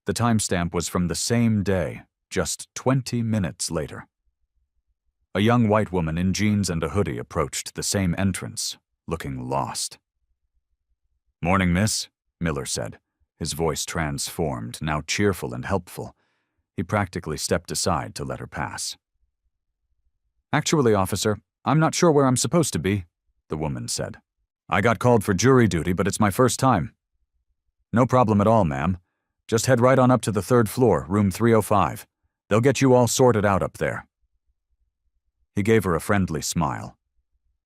The timestamp was from the same day, just 20 minutes later. A young white woman in jeans and a hoodie approached the same entrance, looking lost. "Morning, miss," Miller said, his voice transformed, now cheerful and helpful. He practically stepped aside to let her pass. "Actually, officer, I'm not sure where I'm supposed to be," the woman said. "I got called for jury duty, but it's my first time." "No problem at all, ma'am. Just head right on up to the 3rd floor, room 305. They'll get you all sorted out up there." He gave her a friendly smile.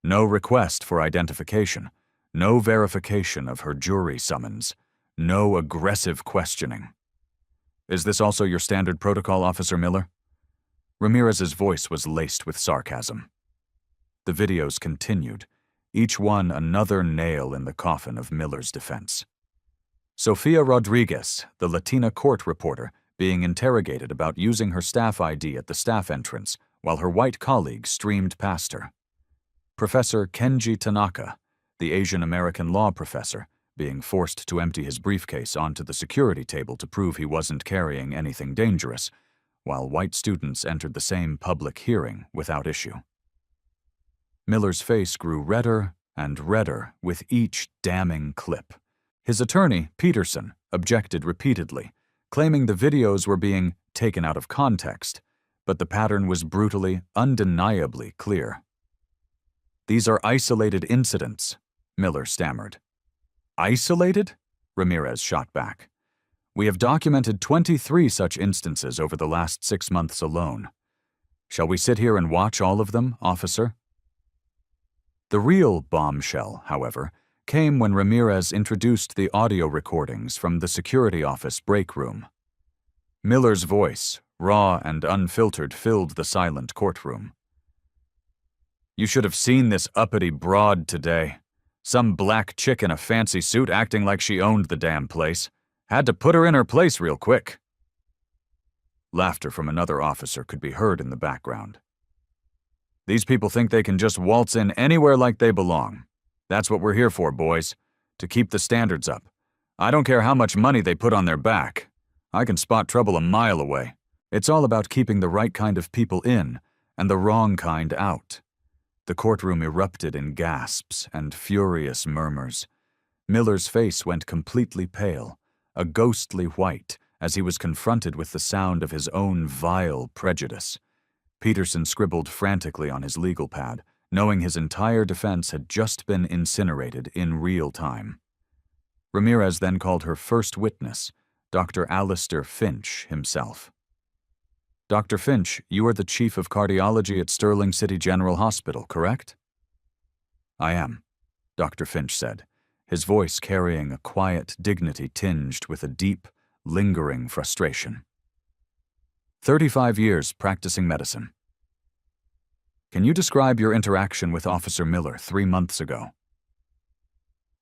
No request for identification, no verification of her jury summons, no aggressive questioning. "Is this also your standard protocol, Officer Miller?" Ramirez's voice was laced with sarcasm. The videos continued, each one another nail in the coffin of Miller's defense. Sofia Rodriguez, the Latina court reporter, being interrogated about using her staff ID at the staff entrance while her white colleague streamed past her. Professor Kenji Tanaka, the Asian American law professor, being forced to empty his briefcase onto the security table to prove he wasn't carrying anything dangerous, while white students entered the same public hearing without issue. Miller's face grew redder and redder with each damning clip. His attorney, Peterson, objected repeatedly, claiming the videos were being taken out of context, but the pattern was brutally, undeniably clear. "These are isolated incidents," Miller stammered. "Isolated?" Ramirez shot back. "We have documented 23 such instances over the last 6 months alone. Shall we sit here and watch all of them, officer?" The real bombshell, however, came when Ramirez introduced the audio recordings from the security office break room. Miller's voice, raw and unfiltered, filled the silent courtroom. "You should have seen this uppity broad today. Some black chick in a fancy suit acting like she owned the damn place. Had to put her in her place real quick." Laughter from another officer could be heard in the background. "These people think they can just waltz in anywhere like they belong. That's what we're here for, boys, to keep the standards up. I don't care how much money they put on their back. I can spot trouble a mile away. It's all about keeping the right kind of people in and the wrong kind out." The courtroom erupted in gasps and furious murmurs. Miller's face went completely pale, a ghostly white, as he was confronted with the sound of his own vile prejudice. Peterson scribbled frantically on his legal pad, knowing his entire defense had just been incinerated in real time. Ramirez then called her first witness, Dr. Alistair Finch himself. "Dr. Finch, you are the chief of cardiology at Sterling City General Hospital, correct?" "I am," Dr. Finch said, his voice carrying a quiet dignity tinged with a deep, lingering frustration. 35 years practicing medicine. Can you describe your interaction with Officer Miller 3 months ago?"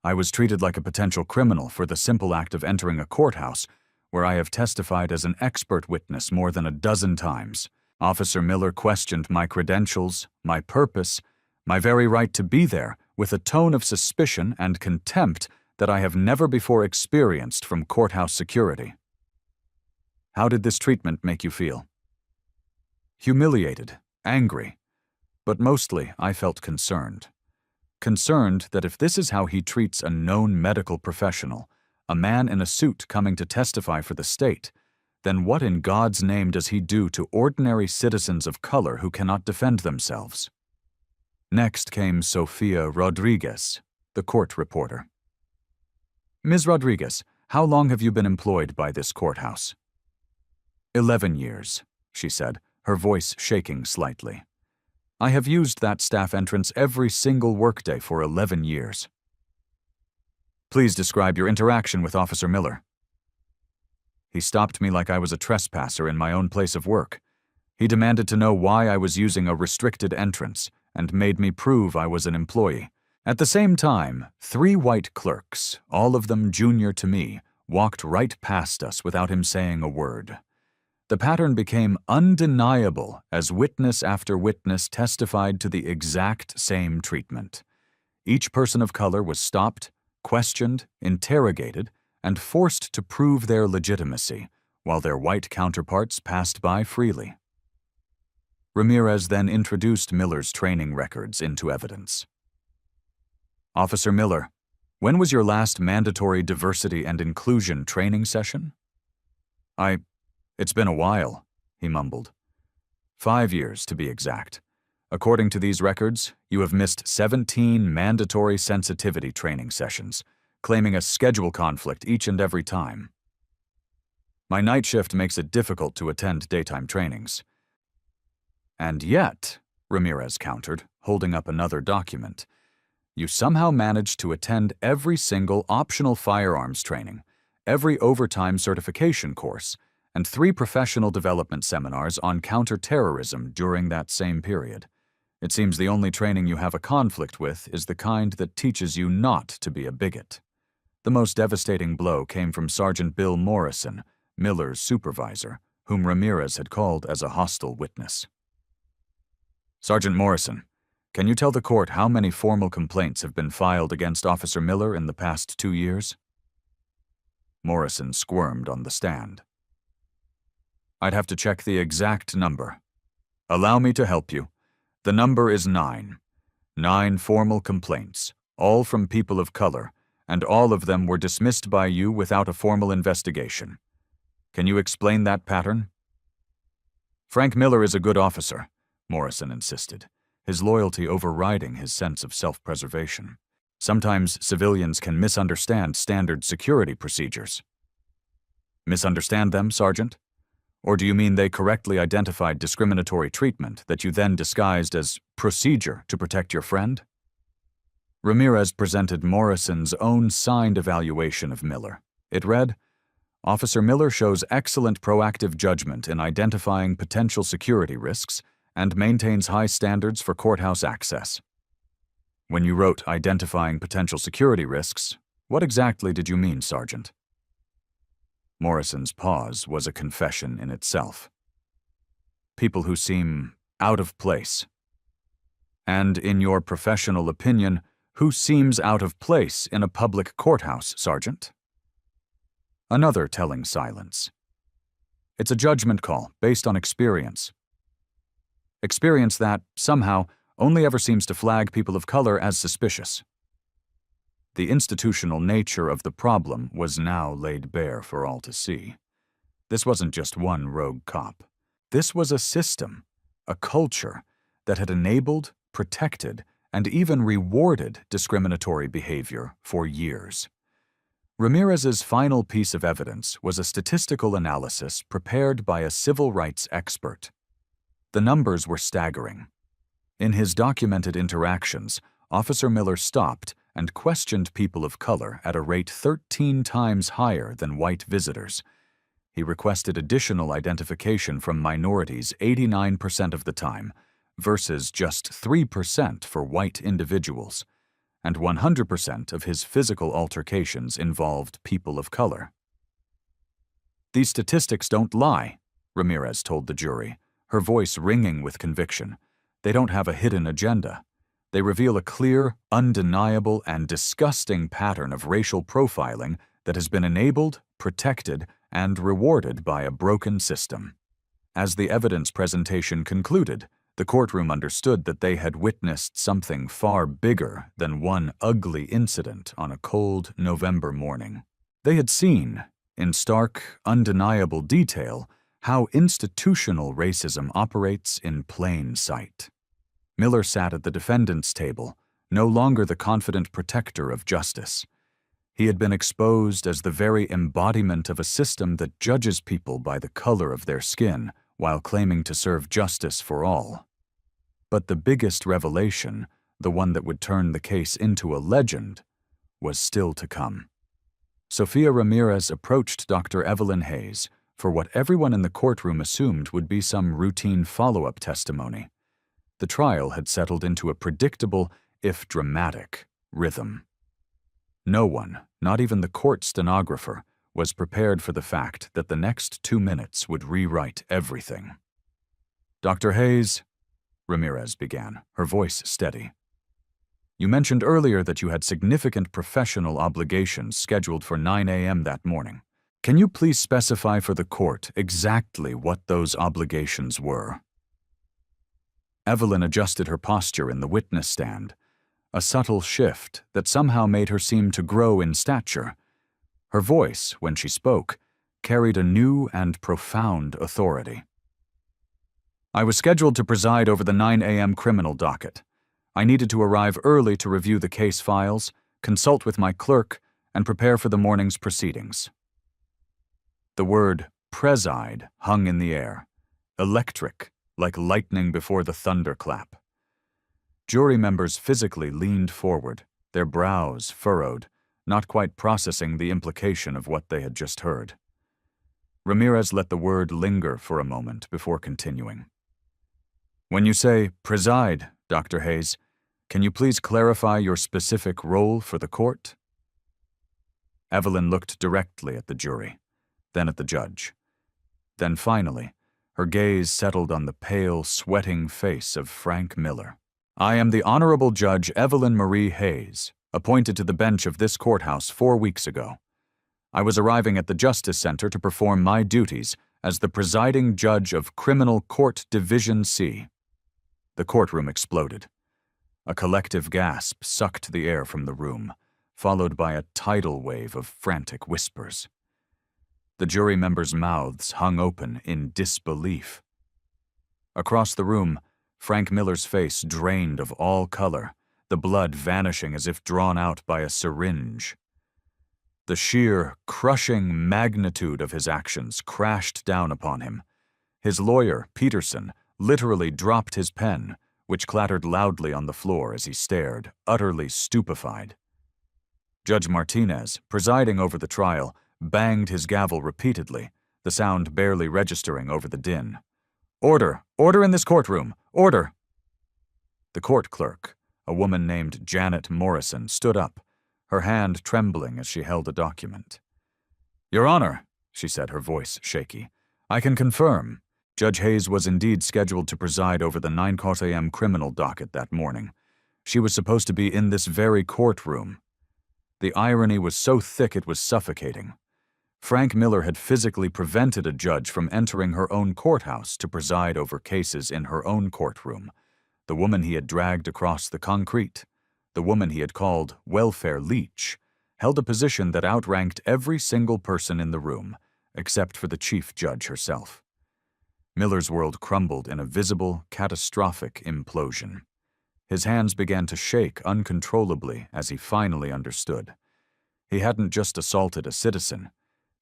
"I was treated like a potential criminal for the simple act of entering a courthouse where I have testified as an expert witness more than a dozen times. Officer Miller questioned my credentials, my purpose, my very right to be there, with a tone of suspicion and contempt that I have never before experienced from courthouse security. How did this treatment make you feel?" "Humiliated, angry, but mostly I felt concerned. Concerned that if this is how he treats a known medical professional, a man in a suit coming to testify for the state, then what in God's name does he do to ordinary citizens of color who cannot defend themselves?" Next came Sophia Rodriguez, the court reporter. "Ms. Rodriguez, how long have you been employed by this courthouse?" 11 years, she said, her voice shaking slightly. "I have used that staff entrance every single workday for 11 years. Please describe your interaction with Officer Miller." "He stopped me like I was a trespasser in my own place of work. He demanded to know why I was using a restricted entrance and made me prove I was an employee. At the same time, 3 white clerks, all of them junior to me, walked right past us without him saying a word. The pattern became undeniable as witness after witness testified to the exact same treatment. Each person of color was stopped, questioned, interrogated, and forced to prove their legitimacy, while their white counterparts passed by freely." Ramirez then introduced Miller's training records into evidence. "Officer Miller, when was your last mandatory diversity and inclusion training session?" It's been a while," he mumbled. 5 years, to be exact. According to these records, you have missed 17 mandatory sensitivity training sessions, claiming a schedule conflict each and every time. My night shift makes it difficult to attend daytime trainings." "And yet," Ramirez countered, holding up another document, "you somehow managed to attend every single optional firearms training, every overtime certification course, and 3 professional development seminars on counterterrorism during that same period. It seems the only training you have a conflict with is the kind that teaches you not to be a bigot." The most devastating blow came from Sergeant Bill Morrison, Miller's supervisor, whom Ramirez had called as a hostile witness. "Sergeant Morrison, can you tell the court how many formal complaints have been filed against Officer Miller in the past 2 years?" Morrison squirmed on the stand. "I'd have to check the exact number. Allow me to help you. The number is 9. 9 formal complaints, all from people of color, and all of them were dismissed by you without a formal investigation. Can you explain that pattern?" "Frank Miller is a good officer," Morrison insisted, his loyalty overriding his sense of self-preservation. "Sometimes civilians can misunderstand standard security procedures." "Misunderstand them, Sergeant? Or do you mean they correctly identified discriminatory treatment that you then disguised as procedure to protect your friend?" Ramirez presented Morrison's own signed evaluation of Miller. It read, "Officer Miller shows excellent proactive judgment in identifying potential security risks and maintains high standards for courthouse access." When you wrote identifying potential security risks, what exactly did you mean, Sergeant? Morrison's pause was a confession in itself. "People who seem out of place." "And in your professional opinion, who seems out of place in a public courthouse, Sergeant?" Another telling silence. "It's a judgment call based on experience. Experience that, somehow, only ever seems to flag people of color as suspicious." The institutional nature of the problem was now laid bare for all to see. This wasn't just one rogue cop. This was a system, a culture, that had enabled, protected, and even rewarded discriminatory behavior for years. Ramirez's final piece of evidence was a statistical analysis prepared by a civil rights expert. The numbers were staggering. In his documented interactions, Officer Miller stopped and questioned people of color at a rate 13 times higher than white visitors. He requested additional identification from minorities 89% of the time, versus just 3% for white individuals, and 100% of his physical altercations involved people of color. "These statistics don't lie," Ramirez told the jury, her voice ringing with conviction. "They don't have a hidden agenda. They reveal a clear, undeniable, and disgusting pattern of racial profiling that has been enabled, protected, and rewarded by a broken system." As the evidence presentation concluded, the courtroom understood that they had witnessed something far bigger than one ugly incident on a cold November morning. They had seen, in stark, undeniable detail, how institutional racism operates in plain sight. Miller sat at the defendant's table, no longer the confident protector of justice. He had been exposed as the very embodiment of a system that judges people by the color of their skin while claiming to serve justice for all. But the biggest revelation, the one that would turn the case into a legend, was still to come. Sophia Ramirez approached Dr. Evelyn Hayes for what everyone in the courtroom assumed would be some routine follow-up testimony. The trial had settled into a predictable, if dramatic, rhythm. No one, not even the court stenographer, was prepared for the fact that the next 2 minutes would rewrite everything. "Dr. Hayes," Ramirez began, her voice steady, "you mentioned earlier that you had significant professional obligations scheduled for 9 a.m. that morning. Can you please specify for the court exactly what those obligations were?" Evelyn adjusted her posture in the witness stand, a subtle shift that somehow made her seem to grow in stature. Her voice, when she spoke, carried a new and profound authority. "I was scheduled to preside over the 9 a.m. criminal docket. I needed to arrive early to review the case files, consult with my clerk, and prepare for the morning's proceedings." The word preside hung in the air, electric, like lightning before the thunderclap. Jury members physically leaned forward, their brows furrowed, not quite processing the implication of what they had just heard. Ramirez let the word linger for a moment before continuing. "When you say preside, Dr. Hayes, can you please clarify your specific role for the court?" Evelyn looked directly at the jury. then at the judge. Then finally, her gaze settled on the pale, sweating face of Frank Miller. "I am the Honorable Judge Evelyn Marie Hayes, appointed to the bench of this courthouse 4 weeks ago. I was arriving at the Justice Center to perform my duties as the presiding judge of Criminal Court Division C." The courtroom exploded. A collective gasp sucked the air from the room, followed by a tidal wave of frantic whispers. The jury members' mouths hung open in disbelief. Across the room, Frank Miller's face drained of all color, the blood vanishing as if drawn out by a syringe. The sheer, crushing magnitude of his actions crashed down upon him. His lawyer, Peterson, literally dropped his pen, which clattered loudly on the floor as he stared, utterly stupefied. Judge Martinez, presiding over the trial, banged his gavel repeatedly, the sound barely registering over the din. "Order! Order in this courtroom! Order!" The court clerk, a woman named Janet Morrison, stood up, her hand trembling as she held a document. "Your Honor," she said, her voice shaky, "I can confirm. Judge Hayes was indeed scheduled to preside over the 9 a.m. criminal docket that morning. She was supposed to be in this very courtroom." The irony was so thick it was suffocating. Frank Miller had physically prevented a judge from entering her own courthouse to preside over cases in her own courtroom. The woman he had dragged across the concrete, the woman he had called welfare leech, held a position that outranked every single person in the room, except for the chief judge herself. Miller's world crumbled in a visible, catastrophic implosion. His hands began to shake uncontrollably as he finally understood. He hadn't just assaulted a citizen,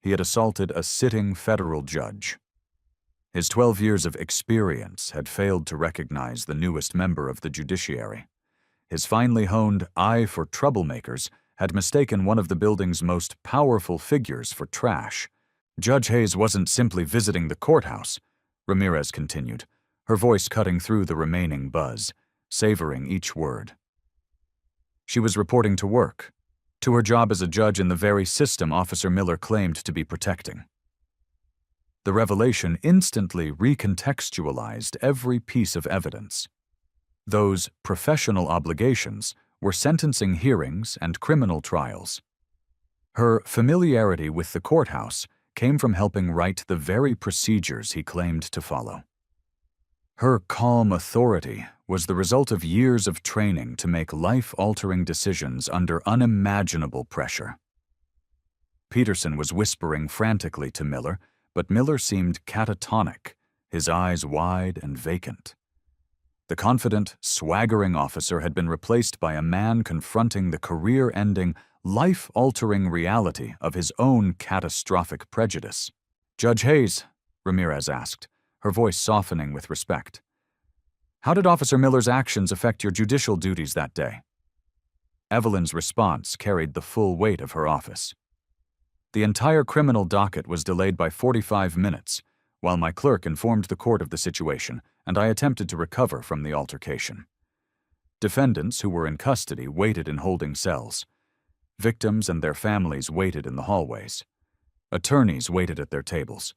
he had assaulted a sitting federal judge. His 12 years of experience had failed to recognize the newest member of the judiciary. His finely honed eye for troublemakers had mistaken one of the building's most powerful figures for trash. Judge Hayes wasn't simply visiting the courthouse, Ramirez continued, her voice cutting through the remaining buzz, savoring each word. She was reporting to work, to her job as a judge in the very system Officer Miller claimed to be protecting. The revelation instantly recontextualized every piece of evidence. Those professional obligations were sentencing hearings and criminal trials. Her familiarity with the courthouse came from helping write the very procedures he claimed to follow. Her calm authority was the result of years of training to make life-altering decisions under unimaginable pressure. Peterson was whispering frantically to Miller, but Miller seemed catatonic, his eyes wide and vacant. The confident, swaggering officer had been replaced by a man confronting the career-ending, life-altering reality of his own catastrophic prejudice. "Judge Hayes," Ramirez asked, her voice softening with respect, "how did Officer Miller's actions affect your judicial duties that day?" Evelyn's response carried the full weight of her office. "The entire criminal docket was delayed by 45 minutes, while my clerk informed the court of the situation, and I attempted to recover from the altercation. Defendants who were in custody waited in holding cells. Victims and their families waited in the hallways. Attorneys waited at their tables.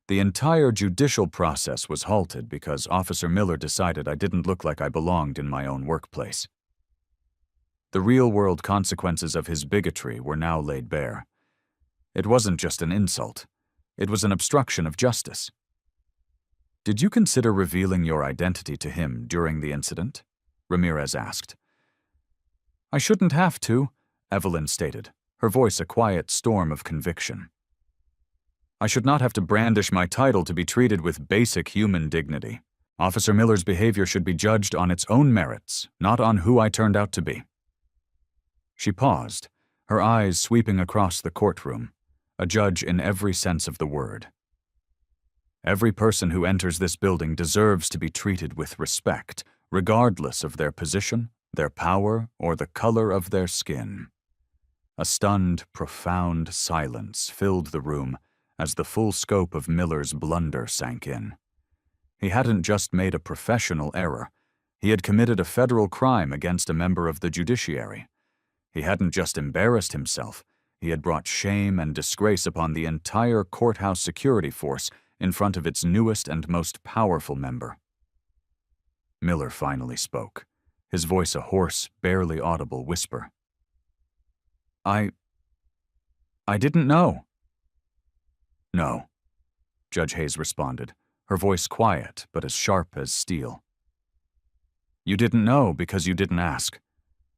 The entire judicial process was halted because Officer Miller decided I didn't look like I belonged in my own workplace." The real-world consequences of his bigotry were now laid bare. It wasn't just an insult. It was an obstruction of justice. "Did you consider revealing your identity to him during the incident?" Ramirez asked. "I shouldn't have to," Evelyn stated, her voice a quiet storm of conviction. "I should not have to brandish my title to be treated with basic human dignity. Officer Miller's behavior should be judged on its own merits, not on who I turned out to be." She paused, her eyes sweeping across the courtroom, a judge in every sense of the word. "Every person who enters this building deserves to be treated with respect, regardless of their position, their power, or the color of their skin." A stunned, profound silence filled the room as the full scope of Miller's blunder sank in. He hadn't just made a professional error. He had committed a federal crime against a member of the judiciary. He hadn't just embarrassed himself. He had brought shame and disgrace upon the entire courthouse security force in front of its newest and most powerful member. Miller finally spoke, his voice a hoarse, barely audible whisper. I didn't know." "No," Judge Hayes responded, her voice quiet but as sharp as steel. "You didn't know because you didn't ask.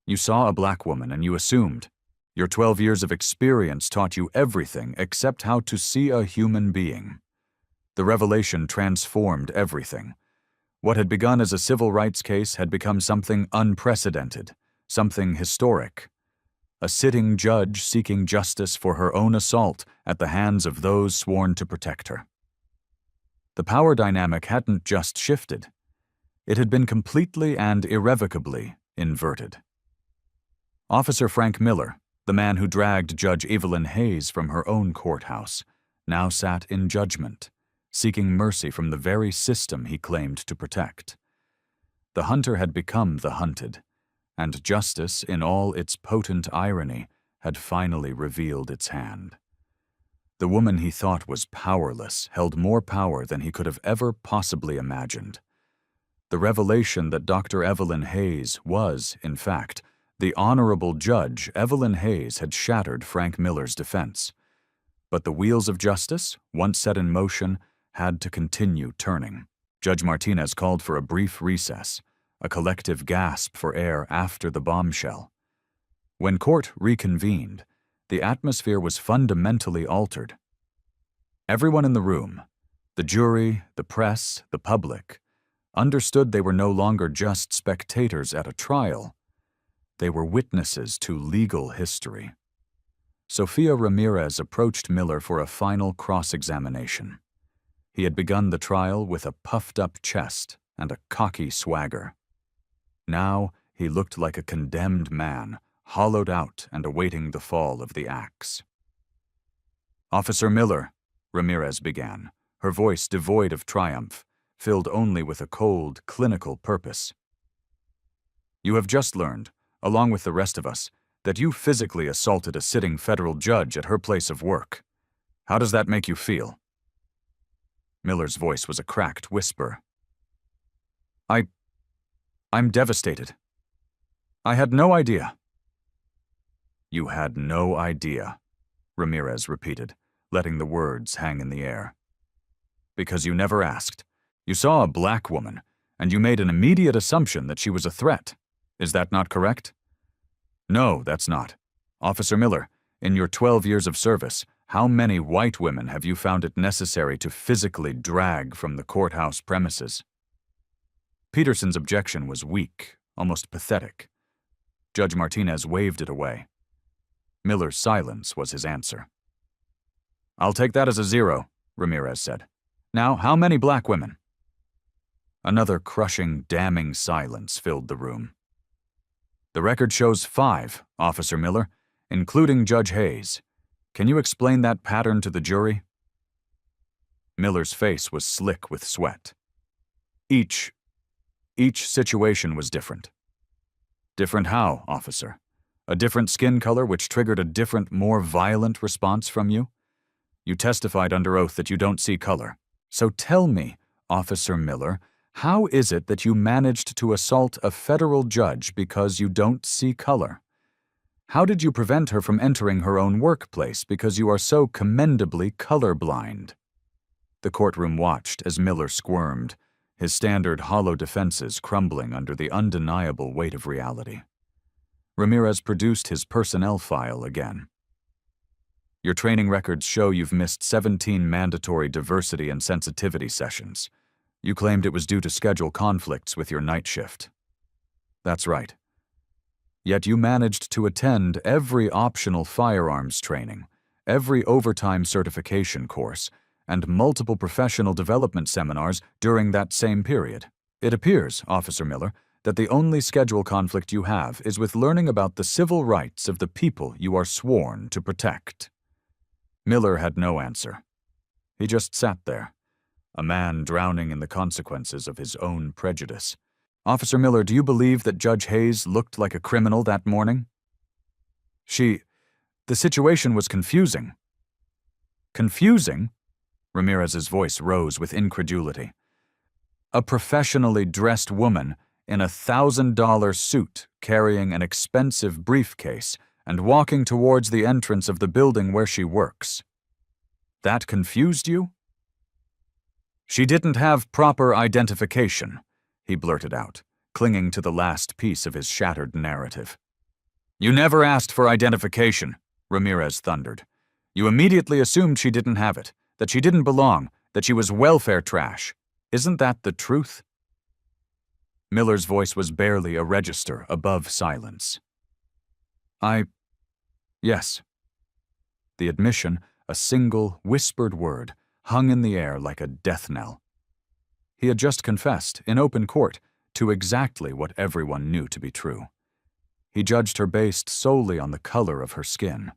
You saw a black woman and you assumed. Your 12 years of experience taught you everything except how to see a human being. The revelation transformed everything. What had begun as a civil rights case had become something unprecedented, something historic. A sitting judge seeking justice for her own assault at the hands of those sworn to protect her. The power dynamic hadn't just shifted. It had been completely and irrevocably inverted. Officer Frank Miller, the man who dragged Judge Evelyn Hayes from her own courthouse, now sat in judgment, seeking mercy from the very system he claimed to protect. The hunter had become the hunted, and justice, in all its potent irony, had finally revealed its hand. The woman he thought was powerless held more power than he could have ever possibly imagined. The revelation that Dr. Evelyn Hayes was, in fact, the honorable Judge Evelyn Hayes had shattered Frank Miller's defense. But the wheels of justice, once set in motion, had to continue turning. Judge Martinez called for a brief recess, a collective gasp for air after the bombshell. When court reconvened, the atmosphere was fundamentally altered. Everyone in the room, the jury, the press, the public, understood they were no longer just spectators at a trial. They were witnesses to legal history. Sofia Ramirez approached Miller for a final cross-examination. He had begun the trial with a puffed-up chest and a cocky swagger. Now he looked like a condemned man, hollowed out and awaiting the fall of the axe. "Officer Miller," Ramirez began, her voice devoid of triumph, filled only with a cold, clinical purpose. "You have just learned, along with the rest of us, that you physically assaulted a sitting federal judge at her place of work. How does that make you feel?" Miller's voice was a cracked whisper. I'm devastated. I had no idea." "You had no idea," Ramirez repeated, letting the words hang in the air. "Because you never asked. You saw a black woman, and you made an immediate assumption that she was a threat. Is that not correct?" "No, that's not. Officer Miller, in your 12 years of service, how many white women have you found it necessary to physically drag from the courthouse premises?" Peterson's objection was weak, almost pathetic. Judge Martinez waved it away. Miller's silence was his answer. "I'll take that as a 0, Ramirez said. "Now, how many black women?" Another crushing, damning silence filled the room. "The record shows 5, Officer Miller, including Judge Hayes. Can you explain that pattern to the jury?" Miller's face was slick with sweat. Each situation was different." "Different how, officer? A different skin color which triggered a different, more violent response from you? You testified under oath that you don't see color. So tell me, Officer Miller, how is it that you managed to assault a federal judge because you don't see color? How did you prevent her from entering her own workplace because you are so commendably colorblind?" The courtroom watched as Miller squirmed, his standard hollow defenses crumbling under the undeniable weight of reality. Ramirez produced his personnel file again. "Your training records show you've missed 17 mandatory diversity and sensitivity sessions. You claimed it was due to schedule conflicts with your night shift." "That's right. Yet you managed to attend every optional firearms training, every overtime certification course, and multiple professional development seminars during that same period. It appears, Officer Miller, that the only schedule conflict you have is with learning about the civil rights of the people you are sworn to protect." Miller had no answer. He just sat there, a man drowning in the consequences of his own prejudice. "Officer Miller, do you believe that Judge Hayes looked like a criminal that morning?" The situation was confusing. Confusing? Ramirez's voice rose with incredulity. A professionally dressed woman in a $1,000 suit carrying an expensive briefcase and walking towards the entrance of the building where she works. That confused you? She didn't have proper identification, he blurted out, clinging to the last piece of his shattered narrative. You never asked for identification, Ramirez thundered. You immediately assumed she didn't have it, that she didn't belong, that she was welfare trash. Isn't that the truth? Miller's voice was barely a register above silence. Yes. The admission, a single, whispered word, hung in the air like a death knell. He had just confessed, in open court, to exactly what everyone knew to be true. He judged her based solely on the color of her skin.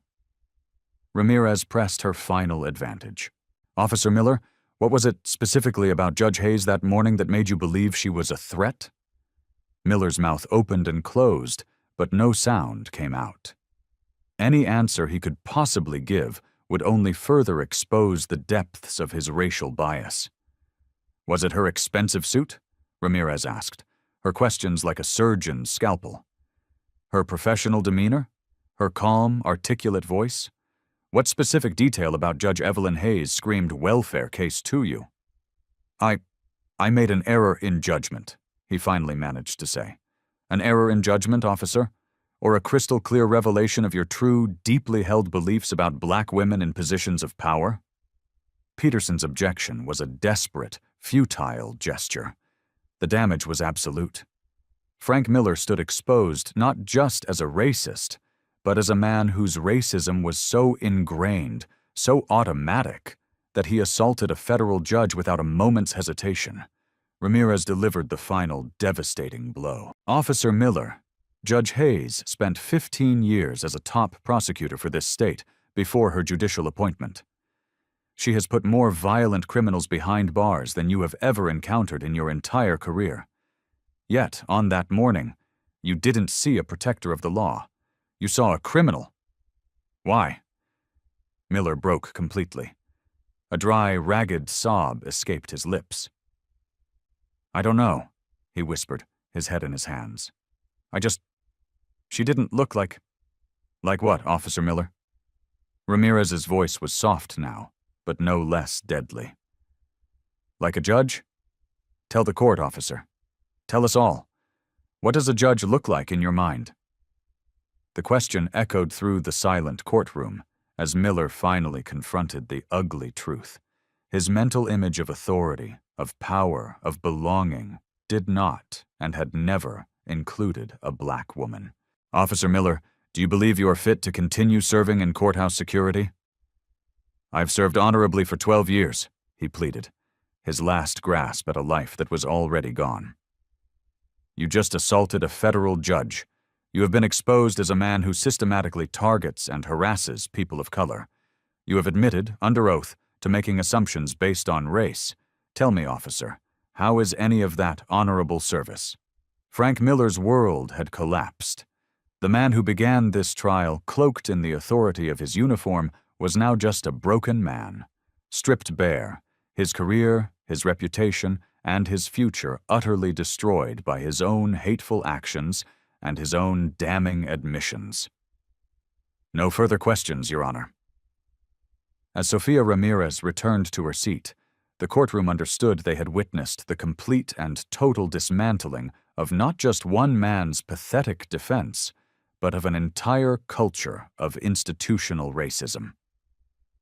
Ramirez pressed her final advantage. Officer Miller, what was it specifically about Judge Hayes that morning that made you believe she was a threat? Miller's mouth opened and closed, but no sound came out. Any answer he could possibly give would only further expose the depths of his racial bias. Was it her expensive suit? Ramirez asked, her questions like a surgeon's scalpel. Her professional demeanor? Her calm, articulate voice? What specific detail about Judge Evelyn Hayes screamed welfare case to you? I made an error in judgment, he finally managed to say. An error in judgment, officer? Or a crystal-clear revelation of your true, deeply held beliefs about black women in positions of power? Peterson's objection was a desperate, futile gesture. The damage was absolute. Frank Miller stood exposed not just as a racist, but as a man whose racism was so ingrained, so automatic, that he assaulted a federal judge without a moment's hesitation. Ramirez delivered the final, devastating blow. Officer Miller, Judge Hayes spent 15 years as a top prosecutor for this state before her judicial appointment. She has put more violent criminals behind bars than you have ever encountered in your entire career. Yet, on that morning, you didn't see a protector of the law. You saw a criminal. Why? Miller broke completely. A dry, ragged sob escaped his lips. I don't know, he whispered, his head in his hands. She didn't look like... Like what, Officer Miller? Ramirez's voice was soft now, but no less deadly. Like a judge? Tell the court, officer. Tell us all. What does a judge look like in your mind? The question echoed through the silent courtroom as Miller finally confronted the ugly truth. His mental image of authority, of power, of belonging, did not and had never included a black woman. Officer Miller, do you believe you are fit to continue serving in courthouse security? I've served honorably for 12 years, he pleaded, his last grasp at a life that was already gone. You just assaulted a federal judge. You have been exposed as a man who systematically targets and harasses people of color. You have admitted, under oath, to making assumptions based on race. Tell me, officer, how is any of that honorable service? Frank Miller's world had collapsed. The man who began this trial, cloaked in the authority of his uniform, was now just a broken man, stripped bare, his career, his reputation, and his future utterly destroyed by his own hateful actions and his own damning admissions. No further questions, Your Honor. As Sofia Ramirez returned to her seat, the courtroom understood they had witnessed the complete and total dismantling of not just one man's pathetic defense, but of an entire culture of institutional racism.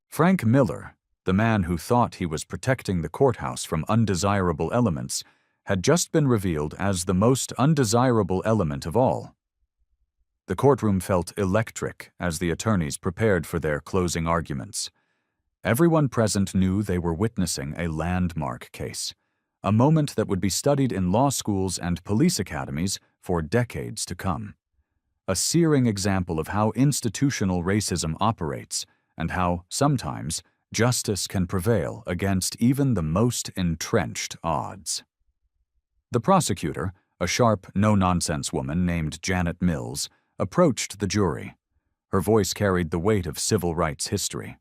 Frank Miller, the man who thought he was protecting the courthouse from undesirable elements, had just been revealed as the most undesirable element of all. The courtroom felt electric as the attorneys prepared for their closing arguments. Everyone present knew they were witnessing a landmark case, a moment that would be studied in law schools and police academies for decades to come. A searing example of how institutional racism operates and how, sometimes, justice can prevail against even the most entrenched odds. The prosecutor, a sharp, no-nonsense woman named Janet Mills, approached the jury. Her voice carried the weight of civil rights history.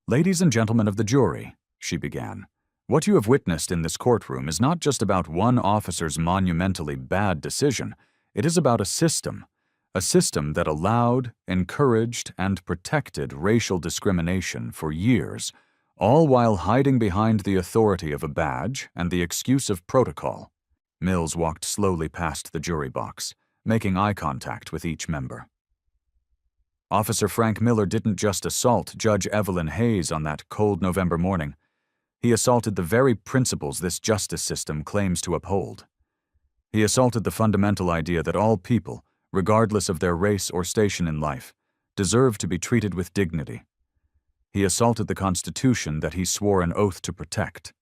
"Ladies and gentlemen of the jury," she began, "what you have witnessed in this courtroom is not just about one officer's monumentally bad decision. It is about a system that allowed, encouraged, and protected racial discrimination for years, all while hiding behind the authority of a badge and the excuse of protocol." Mills walked slowly past the jury box, making eye contact with each member. Officer Frank Miller didn't just assault Judge Evelyn Hayes on that cold November morning. He assaulted the very principles this justice system claims to uphold. He assaulted the fundamental idea that all people, regardless of their race or station in life, deserve to be treated with dignity. He assaulted the Constitution that he swore an oath to protect.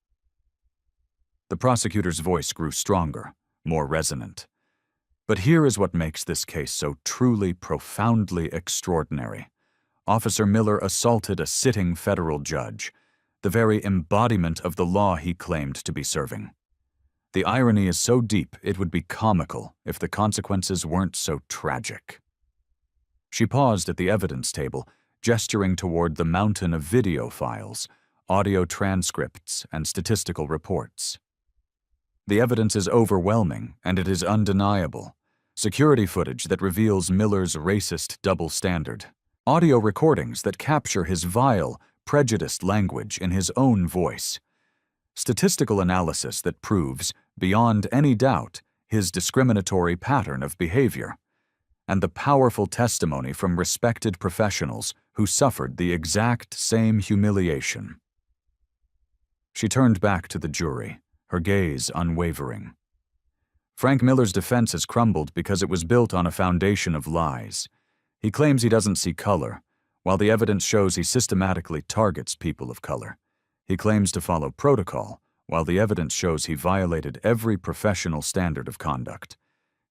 The prosecutor's voice grew stronger, more resonant. But here is what makes this case so truly, profoundly extraordinary. Officer Miller assaulted a sitting federal judge, the very embodiment of the law he claimed to be serving. The irony is so deep it would be comical if the consequences weren't so tragic. She paused at the evidence table, gesturing toward the mountain of video files, audio transcripts, and statistical reports. The evidence is overwhelming, and it is undeniable. Security footage that reveals Miller's racist double standard. Audio recordings that capture his vile, prejudiced language in his own voice. Statistical analysis that proves, beyond any doubt, his discriminatory pattern of behavior. And the powerful testimony from respected professionals who suffered the exact same humiliation. She turned back to the jury, her gaze unwavering. Frank Miller's defense has crumbled because it was built on a foundation of lies. He claims he doesn't see color, while the evidence shows he systematically targets people of color. He claims to follow protocol, while the evidence shows he violated every professional standard of conduct.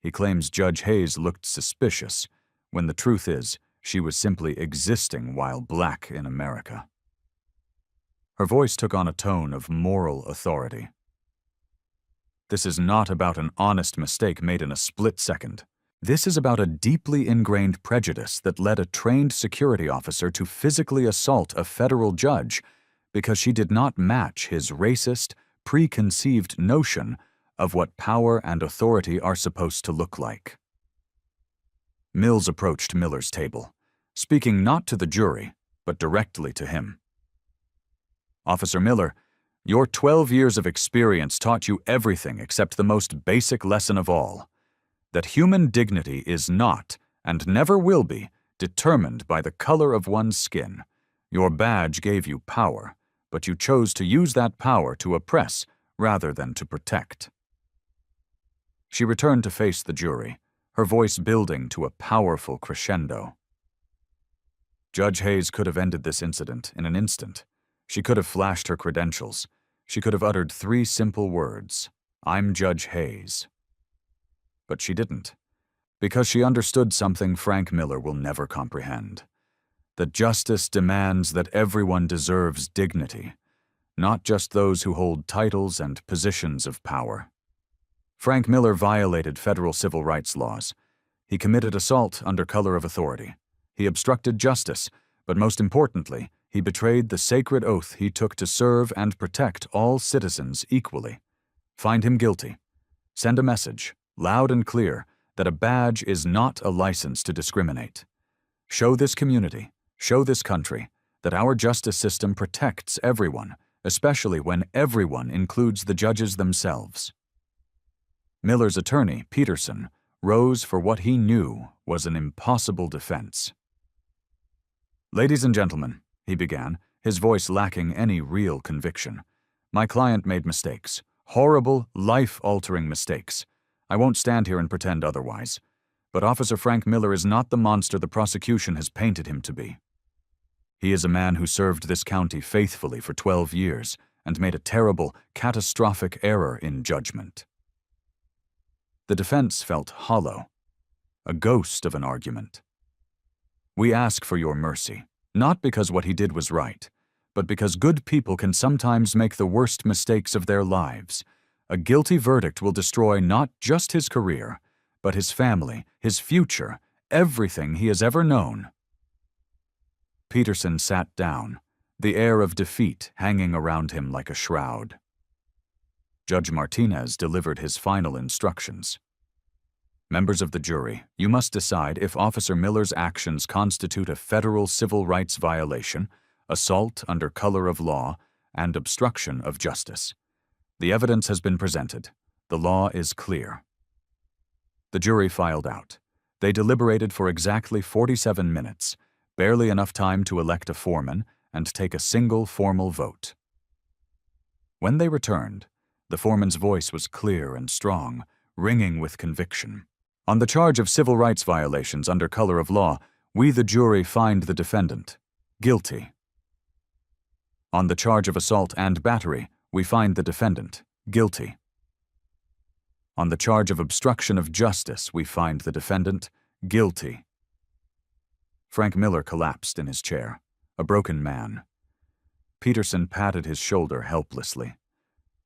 He claims Judge Hayes looked suspicious, when the truth is, she was simply existing while black in America. Her voice took on a tone of moral authority. This is not about an honest mistake made in a split second. This is about a deeply ingrained prejudice that led a trained security officer to physically assault a federal judge because she did not match his racist, preconceived notion of what power and authority are supposed to look like. Mills approached Miller's table, speaking not to the jury, but directly to him. "Officer Miller, your 12 years of experience taught you everything except the most basic lesson of all, that human dignity is not, and never will be, determined by the color of one's skin. Your badge gave you power, but you chose to use that power to oppress rather than to protect." She returned to face the jury, her voice building to a powerful crescendo. Judge Hayes could have ended this incident in an instant. She could have flashed her credentials. She could have uttered 3 simple words, "I'm Judge Hayes." But she didn't, because she understood something Frank Miller will never comprehend. That justice demands that everyone deserves dignity, not just those who hold titles and positions of power. Frank Miller violated federal civil rights laws. He committed assault under color of authority. He obstructed justice, but most importantly, he betrayed the sacred oath he took to serve and protect all citizens equally. Find him guilty. Send a message, loud and clear, that a badge is not a license to discriminate. Show this community, show this country, that our justice system protects everyone, especially when everyone includes the judges themselves. Miller's attorney, Peterson, rose for what he knew was an impossible defense. "Ladies and gentlemen," he began, his voice lacking any real conviction, "my client made mistakes, horrible, life-altering mistakes. I won't stand here and pretend otherwise. But Officer Frank Miller is not the monster the prosecution has painted him to be. He is a man who served this county faithfully for 12 years and made a terrible, catastrophic error in judgment." The defense felt hollow, a ghost of an argument. "We ask for your mercy, not because what he did was right, but because good people can sometimes make the worst mistakes of their lives. A guilty verdict will destroy not just his career, but his family, his future, everything he has ever known." Peterson sat down, the air of defeat hanging around him like a shroud. Judge Martinez delivered his final instructions. "Members of the jury, you must decide if Officer Miller's actions constitute a federal civil rights violation, assault under color of law, and obstruction of justice. The evidence has been presented. The law is clear." The jury filed out. They deliberated for exactly 47 minutes, barely enough time to elect a foreman and take a single formal vote. When they returned, the foreman's voice was clear and strong, ringing with conviction. "On the charge of civil rights violations under color of law, we, the jury, find the defendant guilty. On the charge of assault and battery, we find the defendant guilty. On the charge of obstruction of justice, we find the defendant guilty." Frank Miller collapsed in his chair, a broken man. Peterson patted his shoulder helplessly.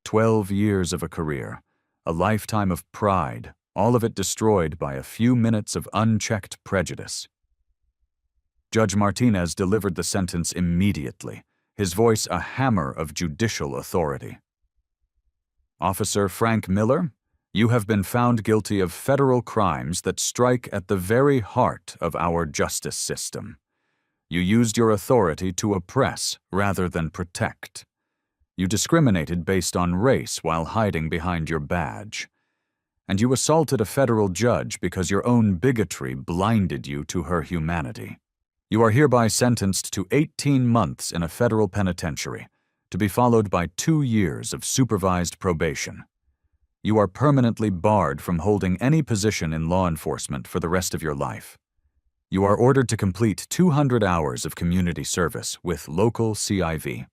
12 years of a career, a lifetime of pride, all of it destroyed by a few minutes of unchecked prejudice. Judge Martinez delivered the sentence immediately, his voice a hammer of judicial authority. "Officer Frank Miller, you have been found guilty of federal crimes that strike at the very heart of our justice system. You used your authority to oppress rather than protect. You discriminated based on race while hiding behind your badge. And you assaulted a federal judge because your own bigotry blinded you to her humanity. You are hereby sentenced to 18 months in a federal penitentiary, to be followed by 2 years of supervised probation. You are permanently barred from holding any position in law enforcement for the rest of your life. You are ordered to complete 200 hours of community service with local CIV.